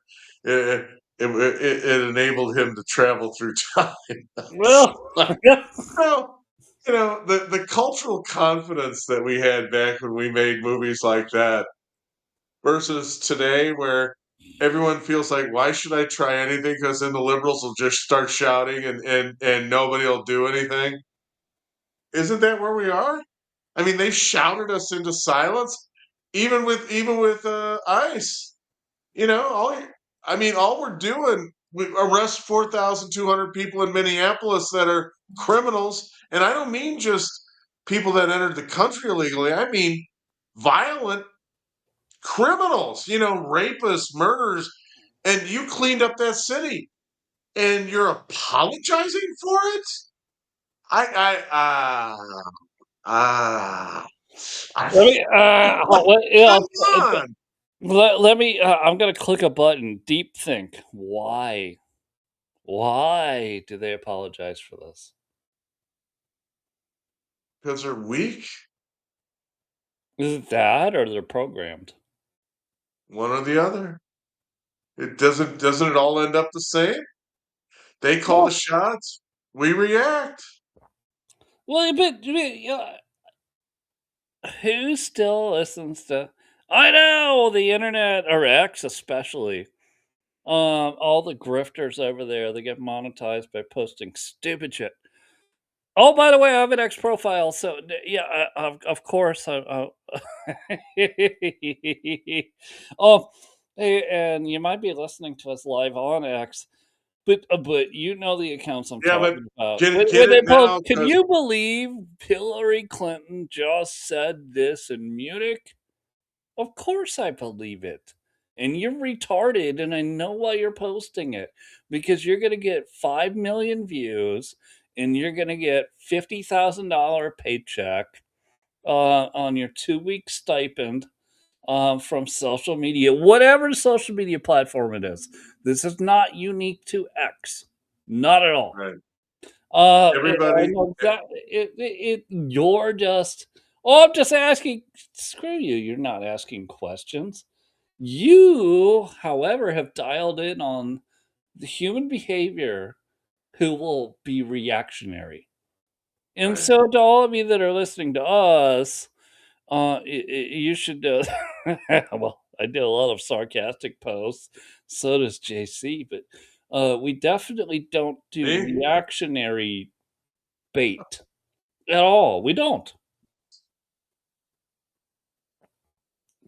It it enabled him to travel through time. Well, yeah. Well, the cultural confidence that we had back when we made movies like that versus today where everyone feels like, "Why should I try anything? Because then the liberals will just start shouting and nobody'll do anything." Isn't that where we are? I mean, they shouted us into silence, even with ICE. You know, all you I mean, all we're doing, we arrest 4,200 people in Minneapolis that are criminals, and I don't mean just people that entered the country illegally. I mean violent criminals, rapists, murderers, and you cleaned up that city, and you're apologizing for it? I ah, Let me, yeah, come on, let me, I'm gonna click a button, deep think. Why? Why do they apologize for this? because they're weak, Is it that or they're programmed? one or the other. It doesn't it all end up the same? They call the Well, shots, we react. but yeah, who still listens to I know, the internet or X especially. All the grifters over there, they get monetized by posting stupid shit. Oh, by the way, I have an X profile, so yeah, of course. Oh, hey, and you might be listening to us live on X, but you know the accounts I'm Yeah, but talking about. get When it they post, now, can because you believe Hillary Clinton just said this in Munich? Of course I believe it. And you're retarded, and I know why you're posting it because you're going to get 5 million views and you're going to get $50,000 paycheck on your 2 week stipend from social media, whatever social media platform it is. This is not unique to X, not at all. right, I everybody. know exactly. You're just. Oh, I'm just asking. Screw you. You're not asking questions. You, however, have dialed in on the human behavior who will be reactionary. And Right. so, to all of you that are listening to us, you should. Well, I do a lot of sarcastic posts. So does JC, but we definitely don't do Me? reactionary bait at all. We don't.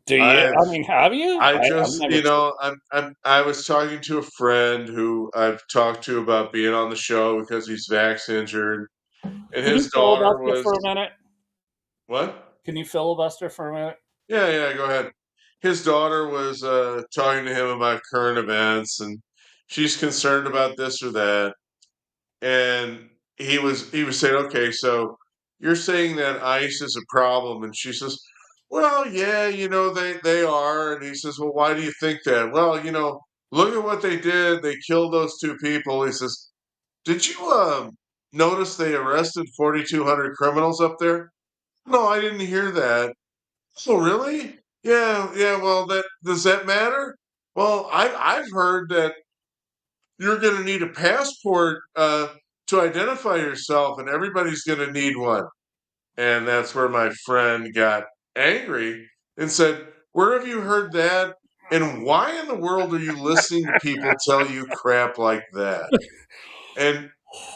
Do you? I've I mean, have you? I I've just, never seen. I was talking to a friend who I've talked to about being on the show because he's vax injured, and Can you his daughter filibuster was for a minute? what? Can you filibuster for a minute? Yeah, yeah, go ahead. His daughter was talking to him about current events, and she's concerned about this or that. And he was saying, okay, so you're saying that ICE is a problem, and she says, well, yeah, they are. And he says, well, why do you think that? Well, look at what they did. They killed those two people. He says, did you notice they arrested 4,200 criminals up there? No, I didn't hear that. Oh, really? Yeah, yeah. Well, that does that matter? Well, I've heard that you're going to need a passport to identify yourself, and everybody's going to need one. And that's where my friend got angry and said, where have you heard that? And why in the world are you listening to people tell you crap like that? And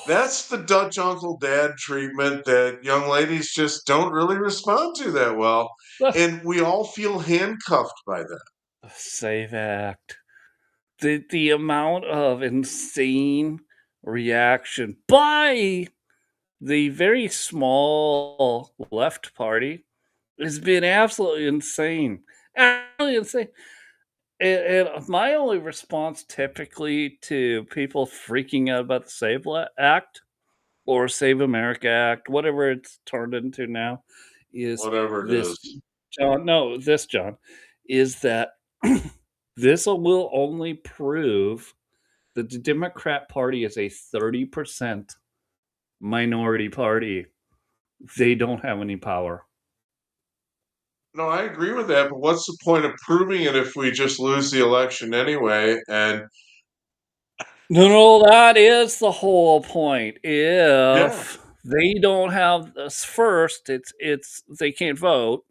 that's the Dutch Uncle Dad treatment that young ladies just don't really respond to that well. And we all feel handcuffed by that. Save act. The amount of insane reaction by the very small left party has been absolutely insane. Absolutely insane. And my only response typically to people freaking out about the Act or Save America Act, whatever it's turned into now, is Whatever it this, is. John. No, this, John, is that this will only prove that the Democrat Party is a 30% minority party. They don't have any power. No, I agree with that, but what's the point of proving it if we just lose the election anyway? And No, no, that is the whole point. yeah, If they don't have this first, it's they can't vote.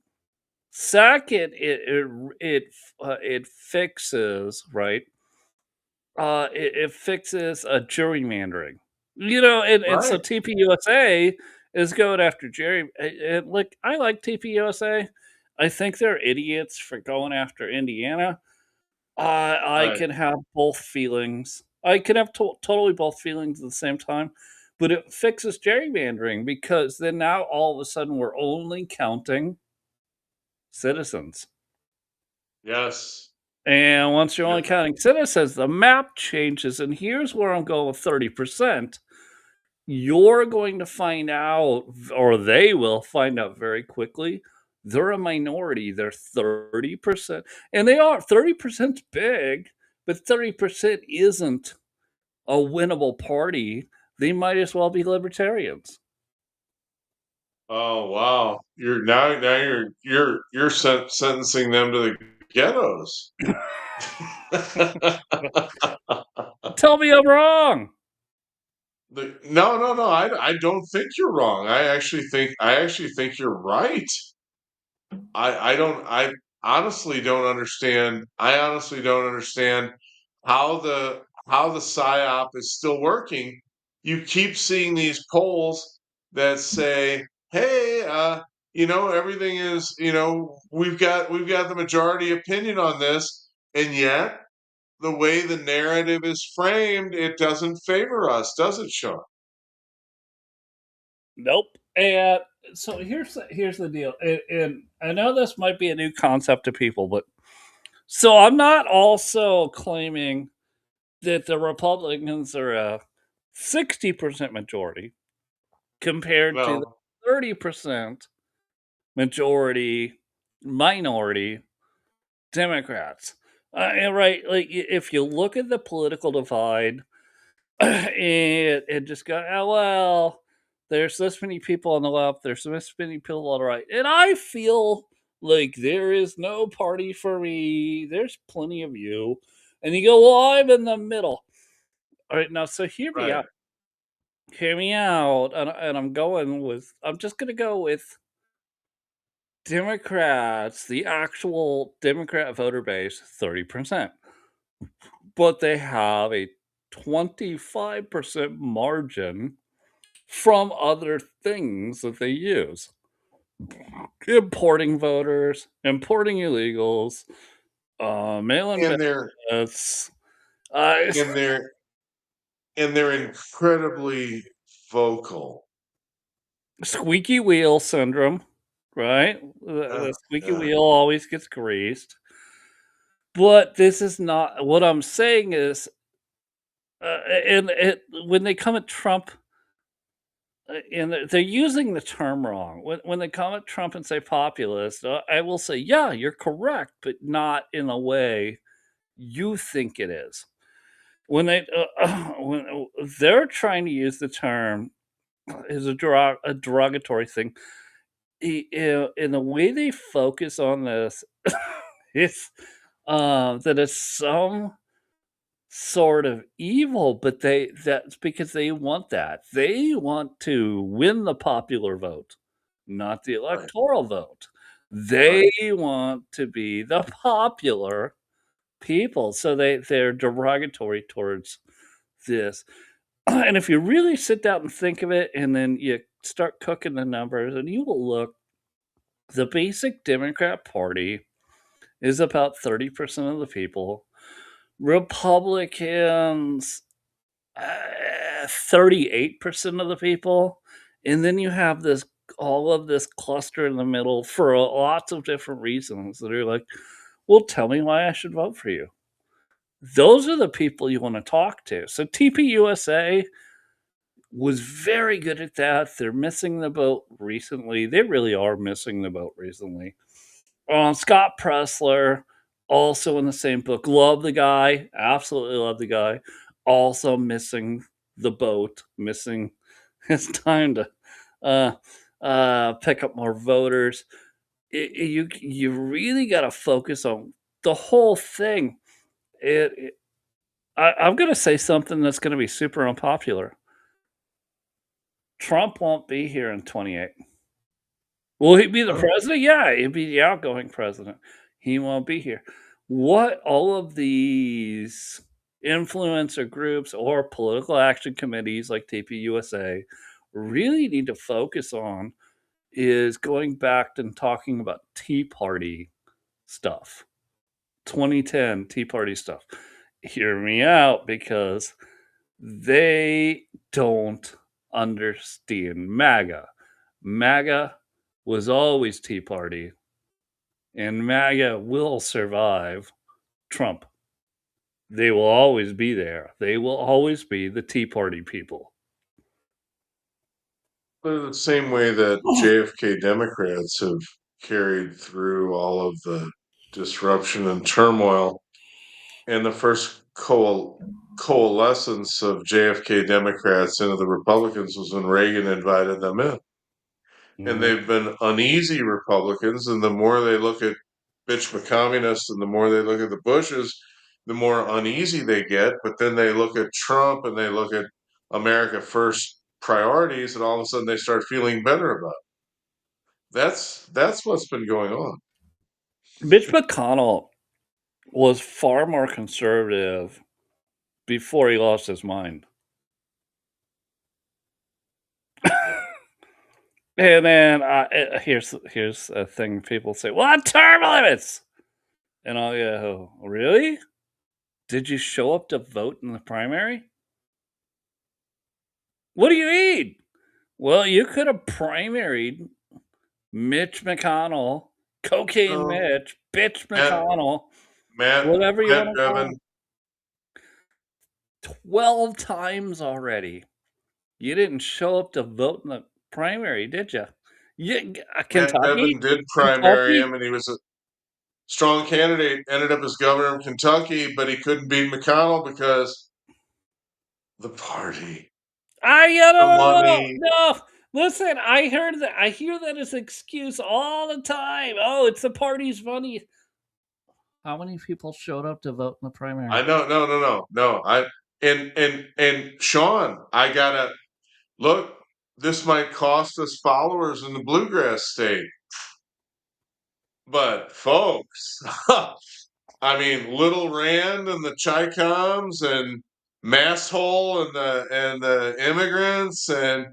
Second, it fixes right. It fixes a gerrymandering. And so right, TPUSA is going after Jerry. And look, I like TPUSA. I think they're idiots for going after Indiana. I right. can have both feelings. I can have totally both feelings at the same time, but it fixes gerrymandering because then now all of a sudden we're only counting citizens. Yes. And once you're Yep. only counting citizens, the map changes. And here's where I'm going with 30%. You're going to find out, or they will find out very quickly, they're a minority. They're 30%. And they are 30% big, but 30% isn't a winnable party. They might as well be libertarians. Oh wow. You're sentencing them to the ghettos. Tell me I'm wrong. No, no, no. I don't think you're wrong. I actually think you're right. I honestly don't understand. I honestly don't understand how the psyop is still working. You keep seeing these polls. that say, "Hey, everything is, we've got the majority opinion on this," and yet the way the narrative is framed, it doesn't favor us, does it, Sean? Nope. And so here's the deal, and I know this might be a new concept to people, but so I'm not also claiming that the Republicans are a 60% majority compared to the No, 30% majority minority Democrats. And right, like if you look at the political divide and just go, oh, well, there's this many people on the left, there's this many people on the right, and I feel like there is no party for me. There's plenty of you, and you go, well, I'm in the middle. All right, now, so hear me right. out. Hear me out, and I'm going with. I'm just gonna go with Democrats. The actual Democrat voter base, 30%, but they have a 25% margin from other things that they use. Importing voters, importing illegals, mail-in And they're ballots, uh, and they're and they're incredibly vocal. squeaky wheel syndrome, right? The squeaky Yeah. wheel always gets greased. But this is not what I'm saying is, and when they come at Trump, and they're using the term wrong. When they come at Trump and say populist, I will say, yeah, you're correct, but not in the way you think it is. When when they're trying to use the term as a derogatory thing, in the way they focus on this, it's that it's some sort of evil, but that's because they want that. They want to win the popular vote, not the Right, electoral vote. right. They want to be the popular people, so they're derogatory towards this. And if you really sit down and think of it, and then you start cooking the numbers, and you will look, the basic Democrat Party is about 30% of the people. Republicans, 38% of the people. And then you have this all of this cluster in the middle for lots of different reasons that are like, well, tell me why I should vote for you. Those are the people you want to talk to. So TPUSA was very good at that. They're missing the boat recently. They really are missing the boat recently. Scott Pressler, also in the same book. Love the guy. Absolutely love the guy. Also missing the boat, missing his time to uh, pick up more voters. You really got to focus on the whole thing. I'm going to say something that's going to be super unpopular. Trump won't be here in 28. Will he be the Oh, president? Yeah, he'll be the outgoing president. He won't be here. What all of these influencer groups or political action committees like TPUSA really need to focus on is going back and talking about Tea Party stuff, 2010 Tea Party stuff. Hear me out because they don't understand MAGA. MAGA was always Tea Party, and MAGA will survive Trump. They will always be there. They will always be the Tea Party people. they're the same way that JFK Democrats have carried through all of the disruption and turmoil. And the first coalescence of JFK Democrats into the Republicans was when Reagan invited them in. And Mhm. they've been uneasy Republicans, and the more they look at bitch McCommunists and the more they look at the Bushes, the more uneasy they get. But then they look at Trump and they look at America First priorities, and all of a sudden they start feeling better about it. That's what's been going on. Mitch McConnell was far more conservative before he lost his mind. And then here's a thing people say, "What term limits?" And I'll go, "Really? Did you show up to vote in the primary? What do you mean?" Well, you could have primaried Mitch McConnell, Cocaine No, Mitch, Bitch Matt, McConnell, Matt, whatever you Matt want to call Bevin. him, 12 times already. You didn't show up to vote in the primary, did you? Matt Kentucky? Bevin did primary Kentucky? him, and he was a strong candidate. Ended up as governor of Kentucky, but he couldn't beat McConnell because the party, No, the no, no, no, money. no. Listen, I hear that as excuse all the time. Oh, it's the party's money. How many people showed up to vote in the primary? I know, no, no, no, no. And Sean, I gotta look. This might cost us followers in the bluegrass state, but folks, I mean, Little Rand and the Chicoms and Masshole and the immigrants and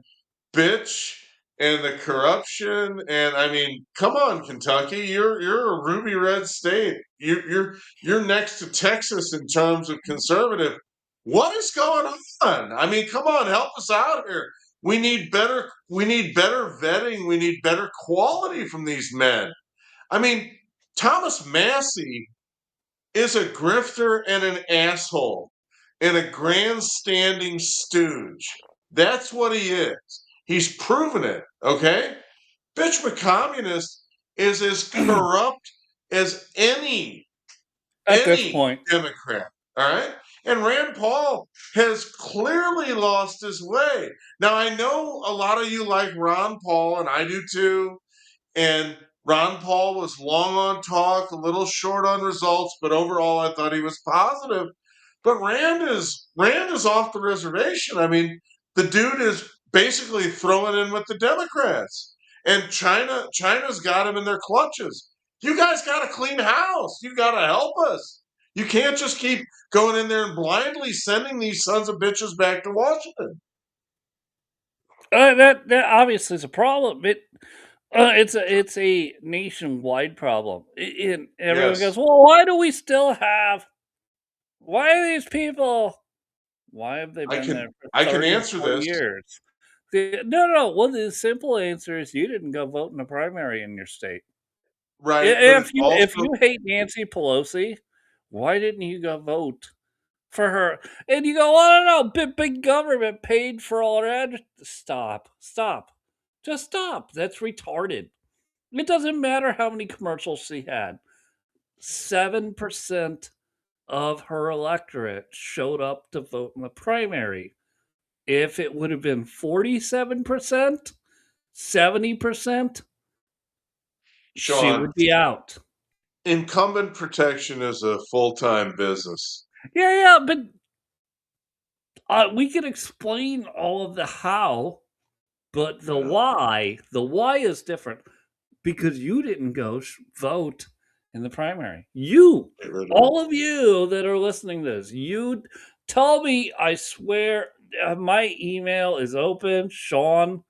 bitch and the corruption and I mean, come on, Kentucky, you're a ruby red state. You're next to Texas in terms of conservative. What is going on? I mean, come on, help us out here. We need better vetting, we need better quality from these men. I mean, Thomas Massey is a grifter and an asshole and a grandstanding stooge. That's what he is. He's proven it, okay? Bitch McCommunist is as corrupt as At this any point, Democrat, all right? And Rand Paul has clearly lost his way. Now, I know a lot of you like Ron Paul, and I do too. And Ron Paul was long on talk, a little short on results, but overall I thought he was positive. But Rand is off the reservation. I mean, the dude is basically throwing in with the Democrats. And China's got him in their clutches. You guys got to clean house. You got to help us. You can't just keep going in there and blindly sending these sons of bitches back to Washington. that obviously is a problem. It's a nationwide problem. And everyone goes, Yes, "Well, why do we still have? Why are these people? Why have they I been there can for I can 30 or answer 40 this, years?" No, no. Well, the simple answer is you didn't go vote in the primary in your state. right? But it's If also you hate Nancy Pelosi, why didn't you go vote for her? And you go, "Oh no, no, big government paid for all that." Stop, stop, just stop. That's retarded. It doesn't matter how many commercials she had. 7% of her electorate showed up to vote in the primary. If it would have been 47%, 70%, she Sean, would be out. incumbent protection is a full-time business. Yeah, yeah, but we can explain all of the how, but Yeah, the why is different because you didn't go vote in the primary. You, get rid of it. all of you that are listening to this, you tell me, I swear, my email is open, Sean,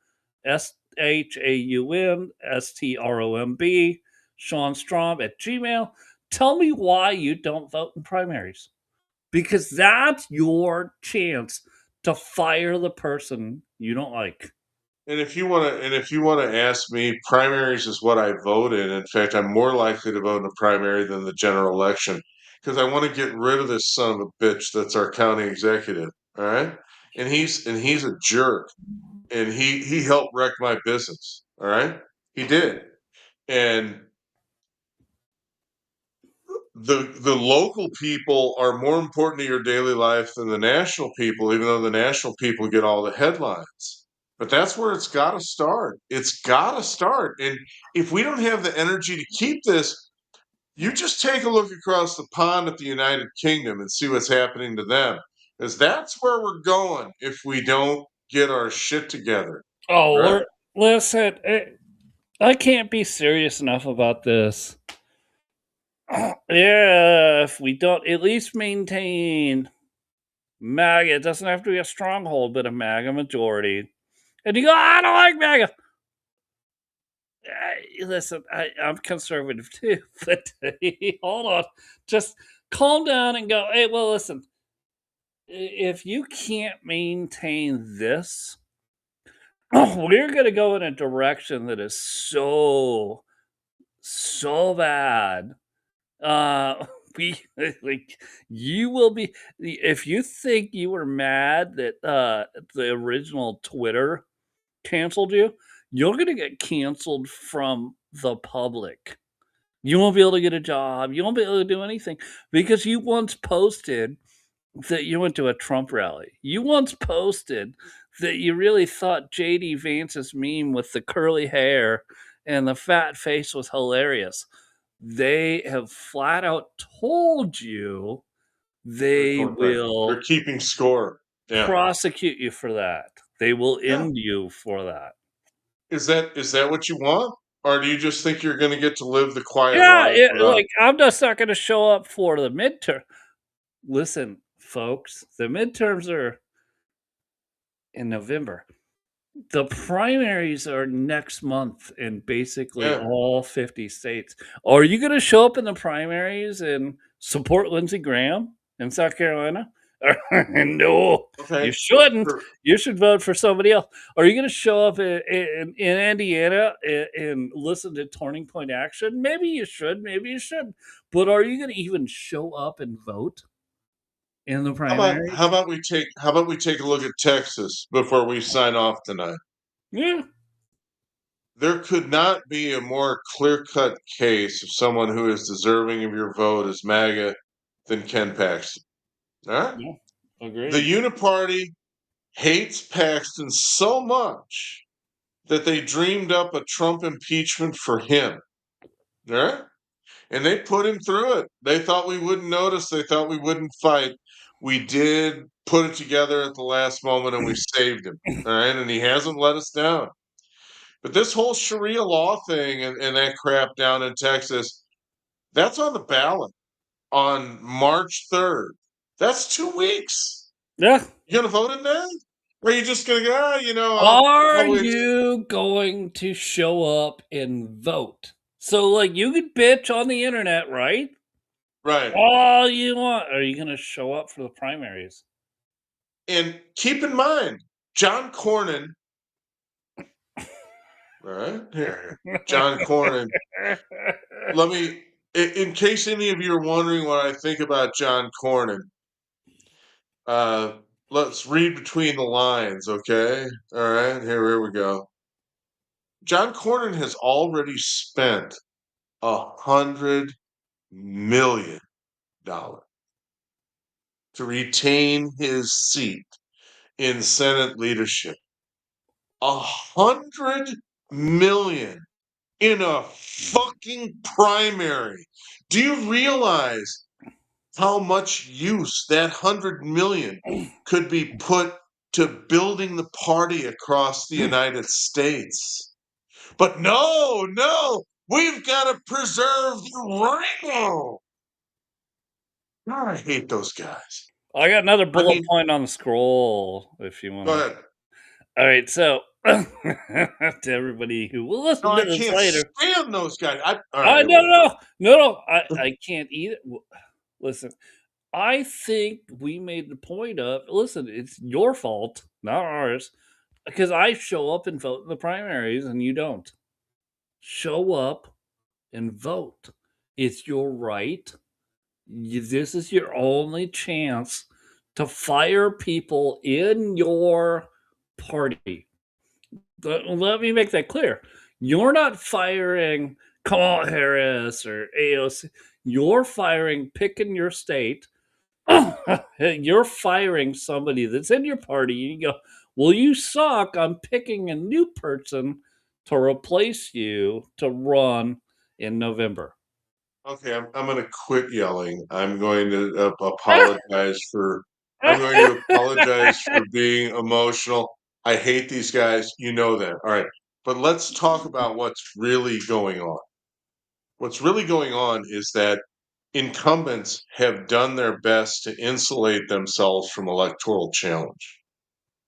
SHAUNSTROMB, Sean Strom at Gmail. Tell me why you don't vote in primaries because that's your chance to fire the person you don't like. And if you want to ask me, primaries is what I vote in. In fact, I'm more likely to vote in a primary than the general election because I want to get rid of this son of a bitch that's our county executive. All right, and he's a jerk, and he helped wreck my business. All right, he did, and the local people are more important to your daily life than the national people, even though the national people get all the headlines. But that's where it's got to start. It's got to start. And if we don't have the energy to keep this, you just take a look across the pond at the United Kingdom and see what's happening to them. Because that's where we're going if we don't get our shit together. Oh, Right? listen, I can't be serious enough about this. Yeah, if we don't at least maintain MAGA, it doesn't have to be a stronghold, but a MAGA majority. And you go, I don't like MAGA. Listen, I'm conservative too, but hold on. Just calm down and go, hey, well, listen, if you can't maintain this, we're going to go in a direction that is so bad. We like you will be if you think you were mad that the original Twitter canceled you, you're gonna get canceled from the public. You won't be able to get a job. You won't be able to do anything because you once posted that you went to a Trump rally. You once posted that you really thought JD Vance's meme with the curly hair and the fat face was hilarious. They have flat out told you they Right. They're will keeping score. Yeah. prosecute you for that. They will Yeah. end you for that. Is that what you want? Or do you just think you're gonna get to live the quiet Yeah, life without like I'm just not going to show up for the midterm. Listen, folks, the midterms are in November. The primaries are next month in basically yeah. all 50 states. Are you gonna show up in the primaries and support Lindsey Graham in South Carolina? No, you Okay. shouldn't. For You should vote for somebody else. Are you gonna show up in Indiana and listen to Turning Point Action? Maybe you should, maybe you shouldn't. But are you gonna even show up and vote in the how primaries? about we take a look at Texas before we sign off tonight? Yeah, There could not be a more clear-cut case of someone who is deserving of your vote as MAGA than Ken Paxton. All right? yeah, The agreed. Uniparty hates Paxton so much that they dreamed up a Trump impeachment for him. All right? And they put him through it. They thought we wouldn't notice. They thought we wouldn't fight. We did put it together at the last moment and we saved him. All right. And he hasn't let us down. But this whole Sharia law thing and that crap down in Texas, that's on the ballot on March 3rd. That's 2 weeks. Yeah. You gonna vote in that? Or are you just gonna go, Are I'll wait. you going to show up and vote? So, like, you could bitch on the internet, right? Right. All you want. Are you going to show up for the primaries? And keep in mind, John Cornyn, all right, here. John Cornyn. Let me, in case any of you are wondering what I think about John Cornyn, uh, let's read between the lines, okay? All right, here we go. John Cornyn has already spent $100 million to retain his seat in Senate leadership. 100 million in a fucking primary. Do you realize how much use that 100 million could be put to building the party across the United States? But no, we've got to preserve the rhino. God, I hate those guys. I got another I bullet mean, point on the scroll if you want go to. ahead. All right. So, to everybody who will No, listen to I this can't later, stand those guys. All right, I here no, we no, no, no. I can't either. Listen, I think we made the point of listen, it's your fault, not ours, because I show up and vote in the primaries and you don't. Show up and vote. It's your right. This is your only chance to fire people in your party. Let me make that clear. You're not firing Kamala Harris or AOC. You're firing, picking your state. You're firing somebody that's in your party. You go, well, you suck. I'm picking a new person to replace you to run in November. Okay, I'm going to quit yelling. I'm going to apologize for being emotional. I hate these guys. You know that. All right. But let's talk about what's really going on. What's really going on is that incumbents have done their best to insulate themselves from electoral challenge.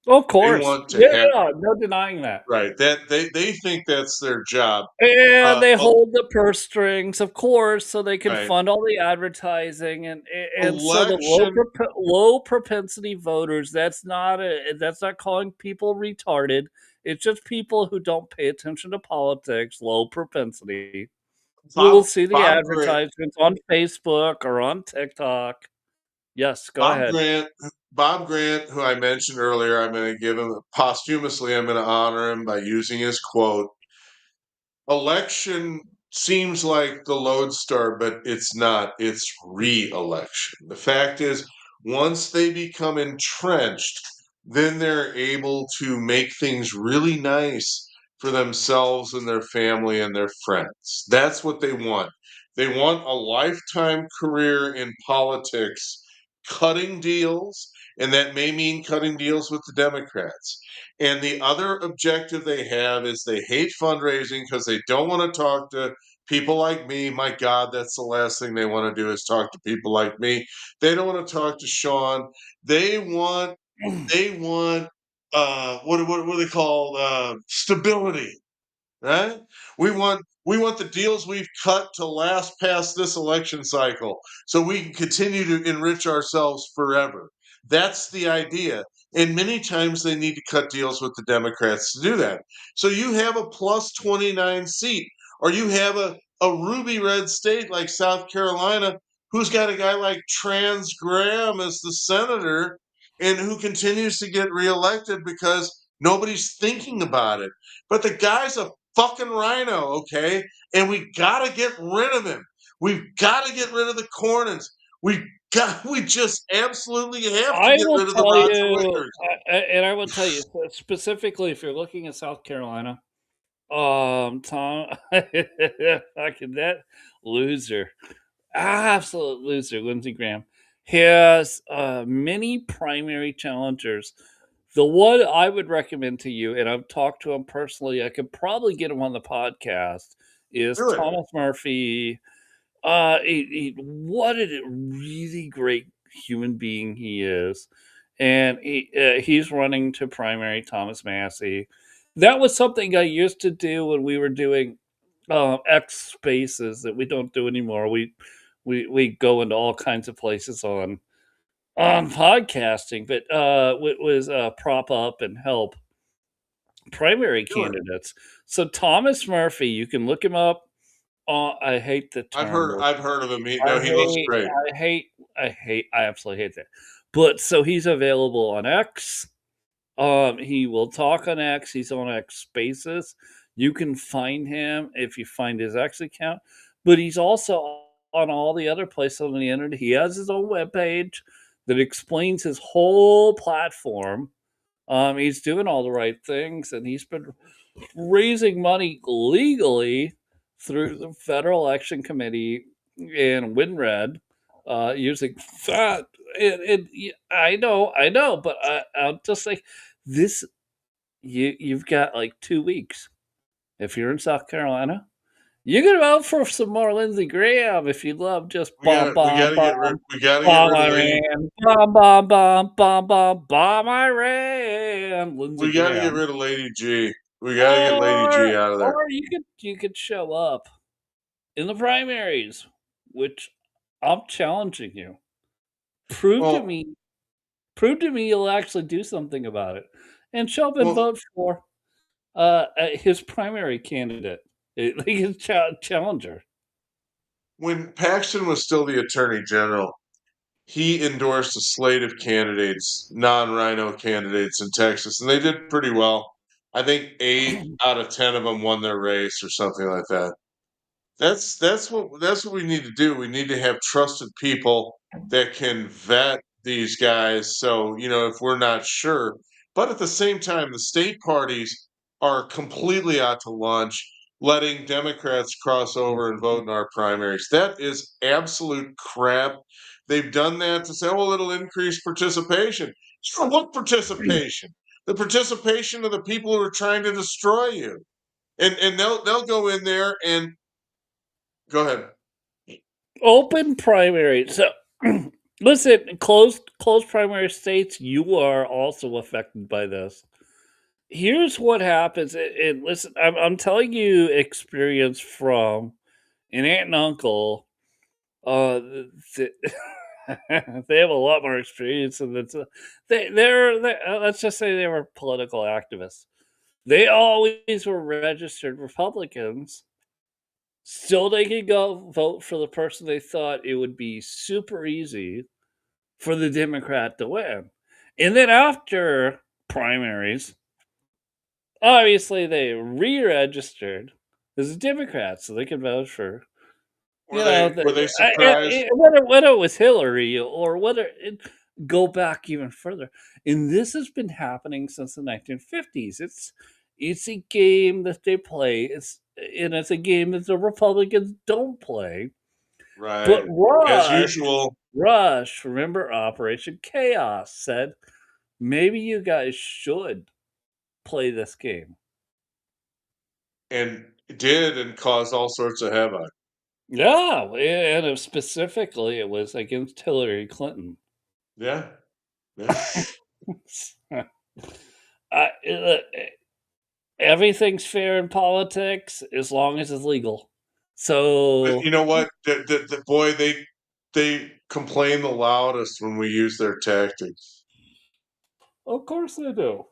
Of They course. want to Yeah, have no denying that. right, that they think that's their job. And they Oh, hold the purse strings, of course, so they can right. fund all the advertising and so the Election low propensity voters, that's not calling people retarded. It's just people who don't pay attention to politics, low propensity. Will Bob see the Bob Grant advertisements on Facebook or on TikTok. Yes, go Bob ahead. Grant Bob Grant, who I mentioned earlier, I'm gonna give him posthumously, I'm gonna honor him by using his quote. Election seems like the lodestar, but it's not. It's re-election. The fact is, once they become entrenched, then they're able to make things really nice for themselves and their family and their friends. That's what they want. They want a lifetime career in politics, cutting deals, and that may mean cutting deals with the Democrats. And the other objective they have is they hate fundraising because they don't want to talk to people like me. My God, that's the last thing they want to do is talk to people like me. They don't want to talk to Sean. They want what are they called? Stability, right? We want the deals we've cut to last past this election cycle so we can continue to enrich ourselves forever. That's the idea. And many times they need to cut deals with the Democrats to do that. So you have a plus 29 seat, or you have a ruby red state like South Carolina, who's got a guy like Trans Graham as the senator and who continues to get reelected because nobody's thinking about it. But the guy's a fucking rhino, okay? And we gotta get rid of him. We've got to get rid of the Cornins. We just absolutely have to I get will rid of the tell Roger you, Wickers. and I will tell you specifically if you're looking at South Carolina, Tom, fucking that loser, absolute loser, Lindsey Graham, has many primary challengers. The one I would recommend to you, and I've talked to him personally, I could probably get him on the podcast, is Do it. Thomas Murphy. What a really great human being he is, and he's running to primary Thomas Massey. That was something I used to do when we were doing X spaces that we don't do anymore. We go into all kinds of places on podcasting, but was prop up and help primary Do it. candidates. So Thomas Murphy, you can look him up. I hate the term. I've heard of him. I No, he looks hate, great. I absolutely hate that. But so he's available on X. He will talk on X. He's on X Spaces. You can find him if you find his X account, but he's also on all the other places on the internet. He has his own webpage that explains his whole platform. He's doing all the right things, and he's been raising money legally through the Federal Election Committee and WinRed using that. I know, but I'll just say this: you've got like 2 weeks. If you're in South Carolina, you can vote for some more Lindsey Graham if you love just bomb bomb Iran, Lindsey We gotta get Graham. rid of Lady G. We gotta get Lady Or G out of there. or you could show up in the primaries, which I'm challenging you. Prove to Well me prove to me you'll actually do something about it, and show up and well vote for, his primary candidate, like his challenger. when Paxton was still the attorney general, he endorsed a slate of candidates, non-rhino candidates in Texas, and they did pretty well. I think 8 out of 10 of them won their race or something like that. That's what we need to do. We need to have trusted people that can vet these guys. So, if we're not sure, but at the same time, the state parties are completely out to lunch, letting Democrats cross over and vote in our primaries. That is absolute crap. They've done that to say, well, it'll increase participation. Sure, what participation? The participation of the people who are trying to destroy you. And they'll go in there and go ahead. Open primary. So Listen, closed primary states, you are also affected by this. Here's what happens, and listen, I'm telling you experience from an aunt and uncle. Th they have a lot more experience than this. Let's just say they were political activists. They always were registered Republicans. Still, they could go vote for the person they thought it would be super easy for the Democrat to win. And then after primaries, obviously they re-registered as Democrats so they could vote for, Were they were they surprised? whether it was Hillary or whether it go back even further. And this has been happening since the 1950s. It's a game that they play. It's a game that the Republicans don't play. But Right. As usual, Rush, remember Operation Chaos said, maybe you guys should play this game. and did and caused all sorts of havoc. Yeah, and specifically, it was against Hillary Clinton. Yeah, yeah. Uh, everything's fair in politics as long as it's legal. But So, you know what? The boy, they complain the loudest when we use their tactics. of course they do.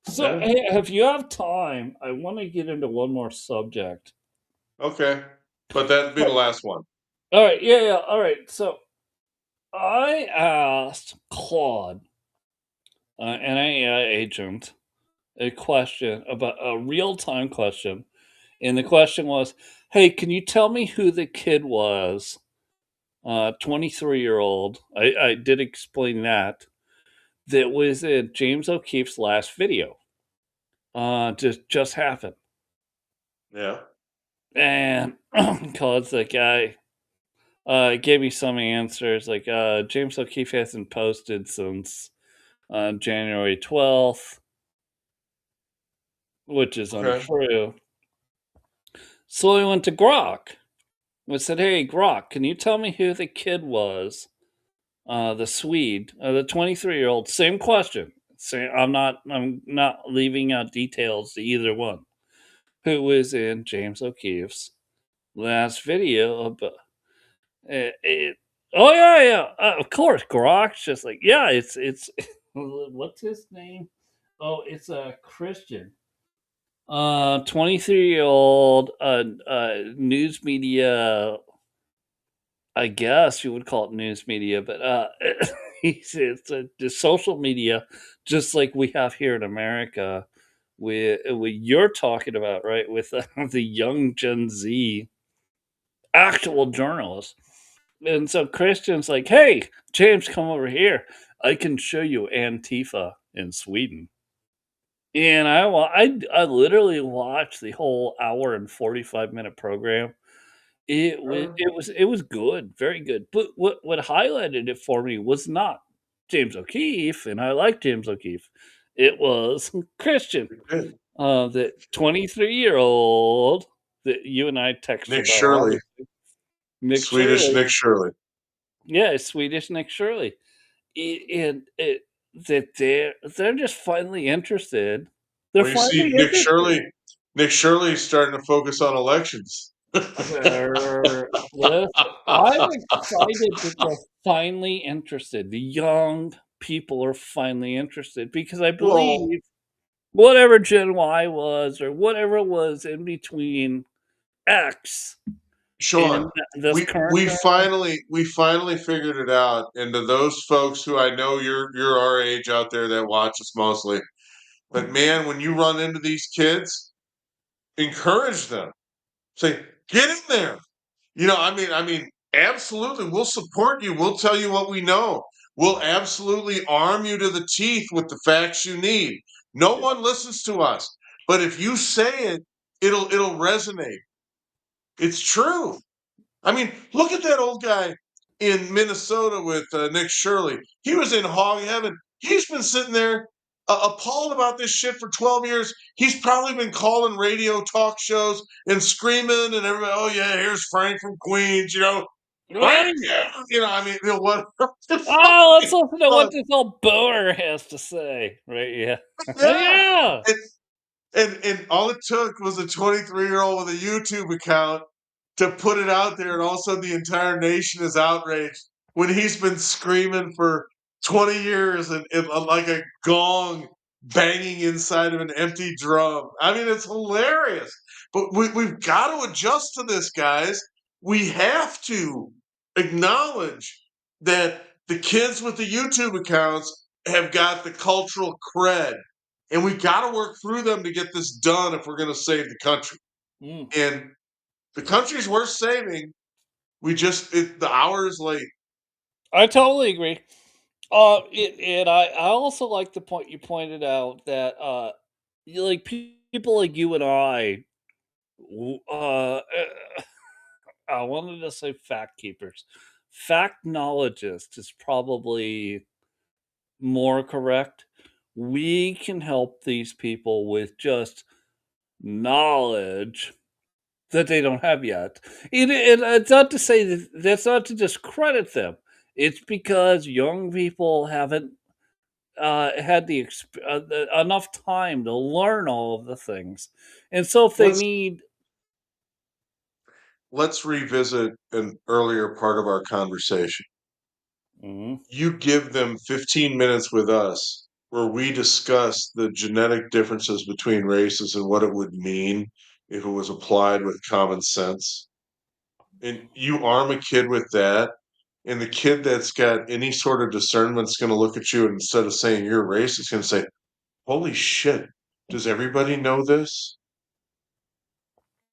So, Yeah. hey, if you have time, I want to get into one more subject. Okay. But that'd be the So, last one. all right, yeah, all right. So, I asked Claude, an AI agent, a question about a real time question. And the question was, hey, can you tell me who the kid was? 23-year-old. I did explain that. That was in James O'Keefe's last video. Just happened. Yeah. And Claude's like, I gave me some answers. Like, James O'Keefe hasn't posted since January 12th, which is Okay. untrue. So I went to Grok. I said, "Hey, Grok, can you tell me who the kid was? The Swede, the 23-year-old. Same question. Same. I'm not leaving out details to either one. Who was in James O'Keefe's last video about it? Oh yeah, yeah. Of course, Grok's just like yeah. It's what's his name? Oh, it's a Christian. 23-year-old news media, I guess you would call it news media, but it's the social media, just like we have here in America. With you're talking about right with the young Gen Z actual journalists, and so Christians like, hey, James, come over here. I can show you Antifa in Sweden. And I literally watched the whole hour and 45-minute program. It was good, very good, but what highlighted it for me was not James O'Keefe, and I like James O'Keefe. It was Christian, Good. the 23-year-old that you and I texted Nick about, Shirley. obviously, Nick Swedish Shirley. Nick Shirley. Yeah, Swedish Nick Shirley. And it that they're just finally interested. They're Well, you see, finally interested. Nick Shirley's starting to focus on elections. Listen, I'm excited that they're finally interested. The young people are finally interested because I Well, believe whatever Gen Y was or whatever was in between X and Sean, this current we finally figured it out. And to those folks who I know you're our age out there that watch us mostly, but man, when you run into these kids, encourage them. Say, get in there. Absolutely, we'll support you. We'll tell you what we know. We'll absolutely arm you to the teeth with the facts you need. No one listens to us, but if you say it, it'll resonate. It's true. I mean, look at that old guy in Minnesota with Nick Shirley. He was in hog heaven. He's been sitting there appalled about this shit for 12 years. He's probably been calling radio talk shows and screaming and everybody, oh, yeah, here's Frank from Queens, you know. Right? Right. Yeah. I mean, what the Oh, let's fucking listen to what fuck? this old boomer has to say. Right? Yeah. Yeah. Yeah. And and all it took was a 23-year-old with a YouTube account to put it out there, and all of a sudden the entire nation is outraged when he's been screaming for 20 years and like a gong banging inside of an empty drum. I mean, it's hilarious. But we've got to adjust to this, guys. We have to acknowledge that the kids with the YouTube accounts have got the cultural cred, and we got to work through them to get this done if we're going to save the country. Mm. And the country's worth saving. The hour is late. I totally agree. And I also like the point you pointed out that like people like you and I wanted to say fact keepers, fact knowledgist is probably more correct. We can help these people with just knowledge that they don't have yet. And it's not to say that's not to discredit them. It's because young people haven't had enough time to learn all of the things, and so if they Let's need, let's revisit an earlier part of our conversation. Mhm. You give them 15 minutes with us where we discuss the genetic differences between races and what it would mean if it was applied with common sense. And you arm a kid with that, and the kid that's got any sort of discernment's going to look at you, and instead of saying you're racist, going to say, "Holy shit! Does everybody know this?"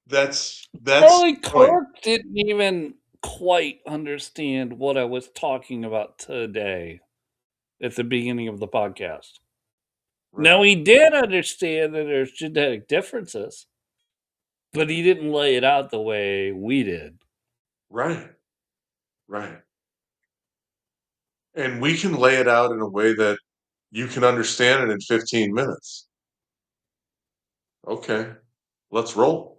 That's Charlie the point, Kirk didn't even quite understand what I was talking about today at the beginning of the podcast. right? Now he did understand that there's genetic differences, but he didn't lay it out the way we did. Right, right. And we can lay it out in a way that you can understand it in 15 minutes. Okay, let's roll.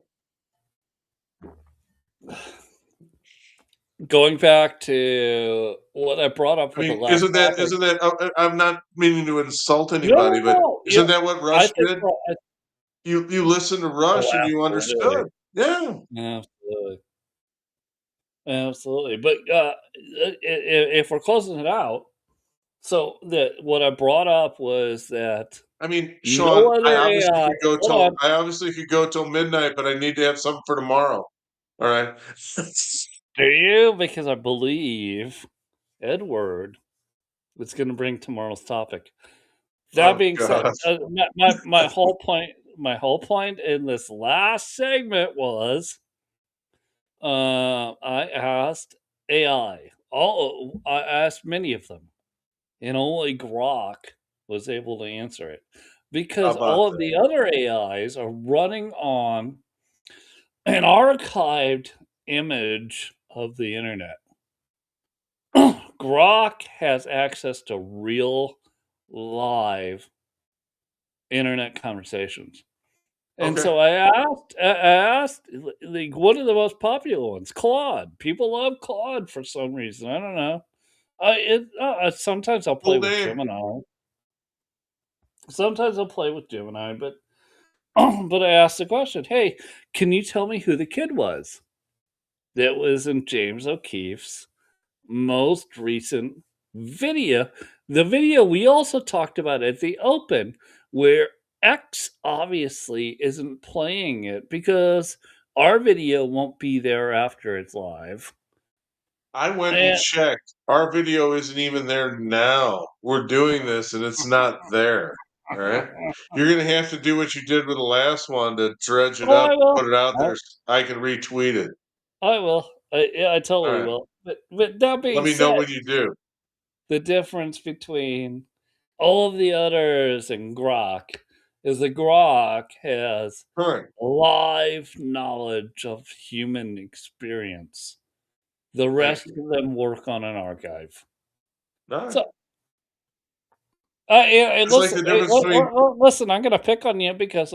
Going back to what I brought up I with the mean, last topic. isn't that? I'm not meaning to insult No, anybody, no, but no. Yeah, isn't that what I Rush think did? You listened to oh, Rush and you absolutely. understood. Yeah, Absolutely. Absolutely. But if we're closing it out, so what I brought up was that I mean, Sean, no other AI. Hold on. I obviously could go till midnight, but I need to have something for tomorrow. All right. Do you? Because I believe Edward was going to bring tomorrow's topic. That Oh being said, God. my whole point in this last segment was I asked AI. I asked many of them, and only Grok was able to answer it How because about all of that? the other AIs are running on an archived image of the internet. Grok has access to real live internet conversations. And Okay. so I asked, like, what are the most popular ones? Claude. People love Claude for some reason. I don't know. Sometimes I'll play Full with name. Gemini. Sometimes I'll play with Gemini, but but I asked the question, "Hey, can you tell me who the kid was that was in James O'Keefe's most recent video?" The video we also talked about at the Open, where X obviously isn't playing it because our video won't be there after it's live. I went and And checked. Our video isn't even there now. We're doing this and it's not there. All right. You're gonna have to do what you did with the last one to dredge it oh, up I and will. put it out there. Oh, So I can retweet it. I will. Yeah, I All totally right. will. But that Let being me know said, when you do. the difference between all of the others and Grok is that Grok has All right. live knowledge of human experience. The Thank rest you. of them work on an archive. All right. So, and It's like listen, the difference between listen, I'm going to pick on you because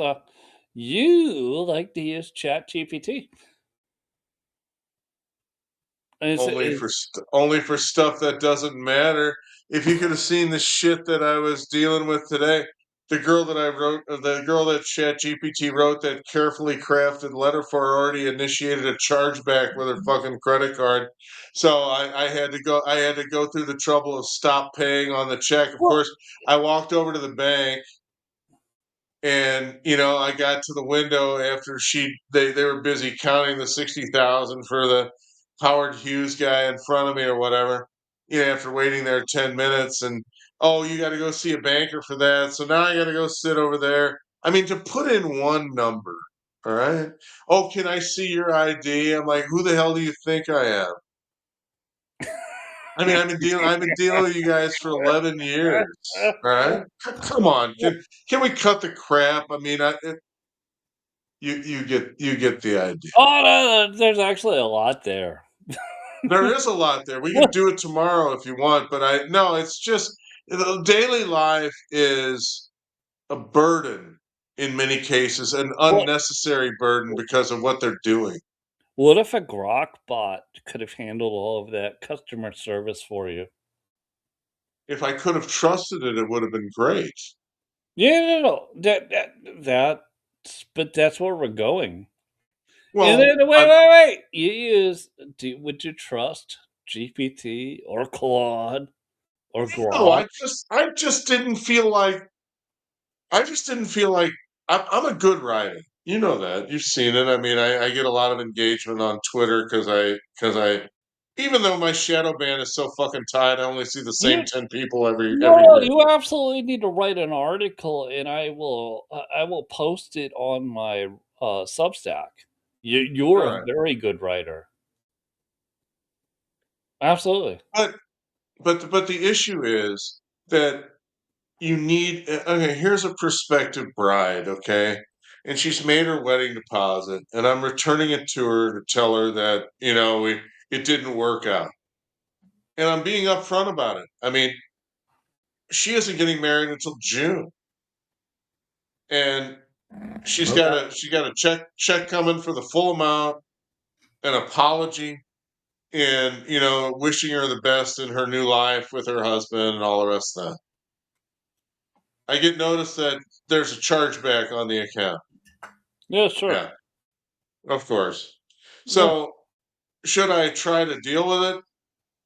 you like to use Chat GPT. only for stuff that doesn't matter. If you could have seen the shit that I was dealing with today, the girl that ChatGPT wrote that carefully crafted letter for already initiated a chargeback with her fucking credit card. So I had to go. I had to go through the trouble of stop paying on the check. Of Well, course, I walked over to the bank and I got to the window after they were busy counting the 60,000 for the Howard Hughes guy in front of me or whatever. After waiting there 10 minutes, and oh, you got to go see a banker for that. So now I got to go sit over there. I mean, to put in one number, all right. Oh, can I see your ID? I'm like, who the hell do you think I am? I mean, I've been dealing with you guys for 11 years. All right. Come on. Can we cut the crap? I mean, you get the idea. oh, no, there's actually a lot there. There is a lot there. We can do it tomorrow if you want, but no, it's just the daily life is a burden in many cases, an What unnecessary burden because of what they're doing. what if a Grok bot could have handled all of that customer service for you? If I could have trusted it, it would have been great. Yeah, no. That's but that's where we're going. And Well, then wait. Would you trust GPT or Claude or no, Grok? I just didn't feel like I'm a good writer. You know that. You've seen it. I mean, I get a lot of engagement on Twitter because I even though my shadow ban is so fucking tight, I only see the same You 10 people every No, day. you absolutely need to write an article, and I will post it on my, Substack. You're All a right. very good writer. Absolutely. But but the issue is that you need okay, here's a prospective bride, okay? And she's made her wedding deposit, and I'm returning it to her to tell her that, it didn't work out. And I'm being upfront about it. I mean, she isn't getting married until June, and Okay. she got a check coming for the full amount, an apology, and wishing her the best in her new life with her husband and all the rest of that. I get notice that there's a chargeback on the account. Yeah, sure. Yeah, of course. Yeah. So should I try to deal with it?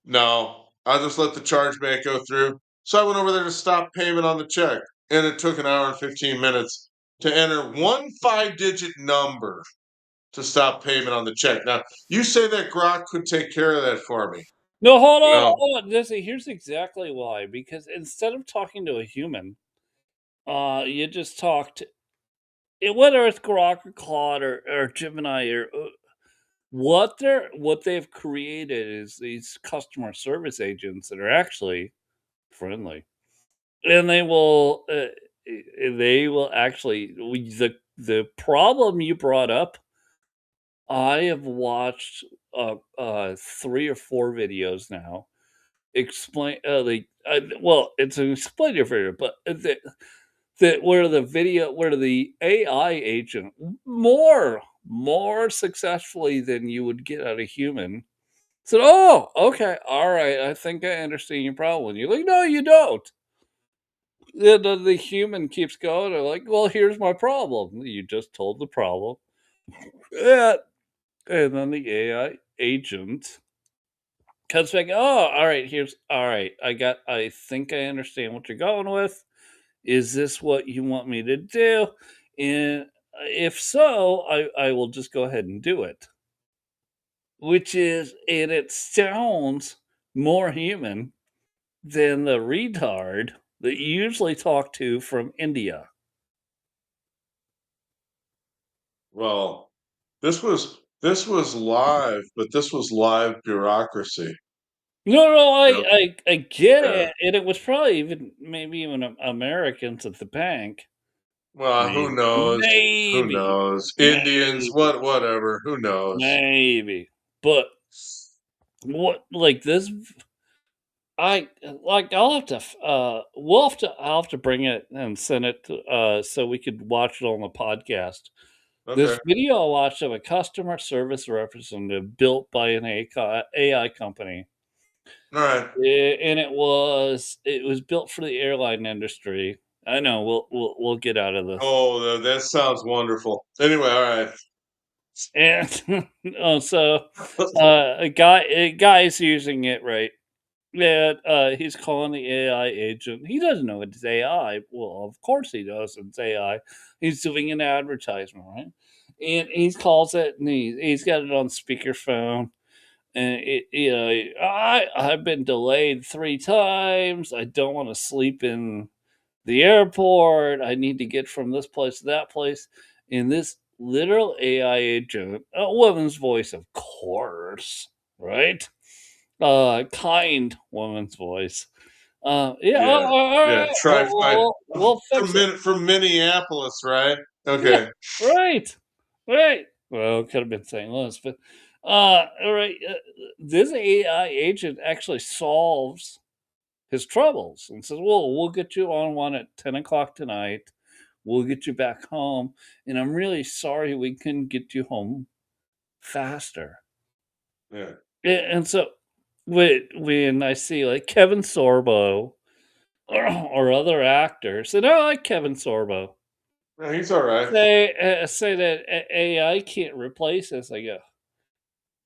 No, I'll just let the chargeback go through. So I went over there to stop payment on the check, and it took an hour and 15 minutes to enter one 5-digit number to stop payment on the check. Now, you say that Grok could take care of that for me. No, hold You on, know, hold on. Here's exactly why, because instead of talking to a human, you just talked whether it's Grok or Claude or Gemini or, what they've created is these customer service agents that are actually friendly. And they will actually the problem you brought up, I have watched, 3 or 4 videos now explain, well, it's an explain your video, but where the AI agent more successfully than you would get out of human said, "Oh, okay, alright, I think I understand your problem." You're like, "No, you don't." The human keeps going. They're like, "Well, here's my problem." You just told the problem. Yeah, and then the AI agent comes back. Oh, all right. All right. I think I understand what you're going with. Is this what you want me to do? And if so, I will just go ahead and do it. And it sounds more human than the retard that you usually talk to from India. well, this was live, but this was live bureaucracy. No, no, Yeah. I get Yeah. it, and it was probably maybe even Americans at the bank. Well, who Maybe, knows? Who maybe, knows? Indians, maybe, whatever. Who knows? maybe. But what like this I like I'll have to I'll have to bring it and send it to, so we could watch it on the podcast. Okay. This video I watched of a customer service representative built by an AI company, All right. and it was built for the airline industry. I know we'll get out of this, Oh, that sounds wonderful. Anyway, all right. and so a guy's using it right. Yeah, he's calling the AI agent. He doesn't know it's AI. Well, of course he does. It's AI. He's doing an advertisement, right? And he calls it, and he's got it on speakerphone. And I've been delayed 3 times. I don't want to sleep in the airport. I need to get from this place to that place. And this literal AI agent, a woman's voice, of course, right? Kind woman's voice. Yeah, Yeah. all Yeah. right, Try we'll fix it. from Minneapolis, right? Yeah, Okay. right, right. Well, it could have been St. Louis, but all right. This AI agent actually solves his troubles and says, "Well, we'll get you on one at 10 o'clock tonight. We'll get you back home, and I'm really sorry we couldn't get you home faster." Yeah. And so when I see like Kevin Sorbo or other actors, and I like Kevin Sorbo, Yeah, he's all right. say that AI can't replace us, I go,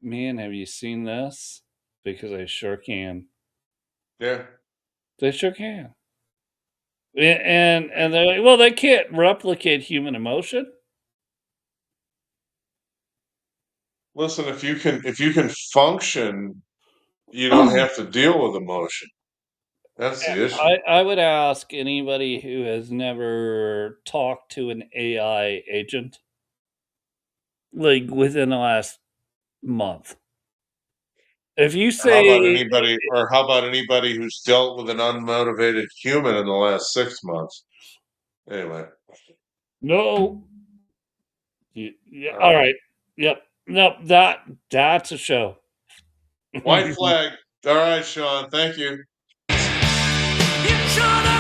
man, have you seen this? Because I sure can. Yeah. They sure can. And they're like, well, they can't replicate human emotion. Listen, if you can function, you don't have to deal with emotion. That's the issue. I would ask anybody who has never talked to an AI agent, like within the last month. If you say How about anybody who's dealt with an unmotivated human in the last 6 months? Anyway, no, yeah, all all right. right, yep, nope, that's a show. White flag. All right, Sean. Thank you. You should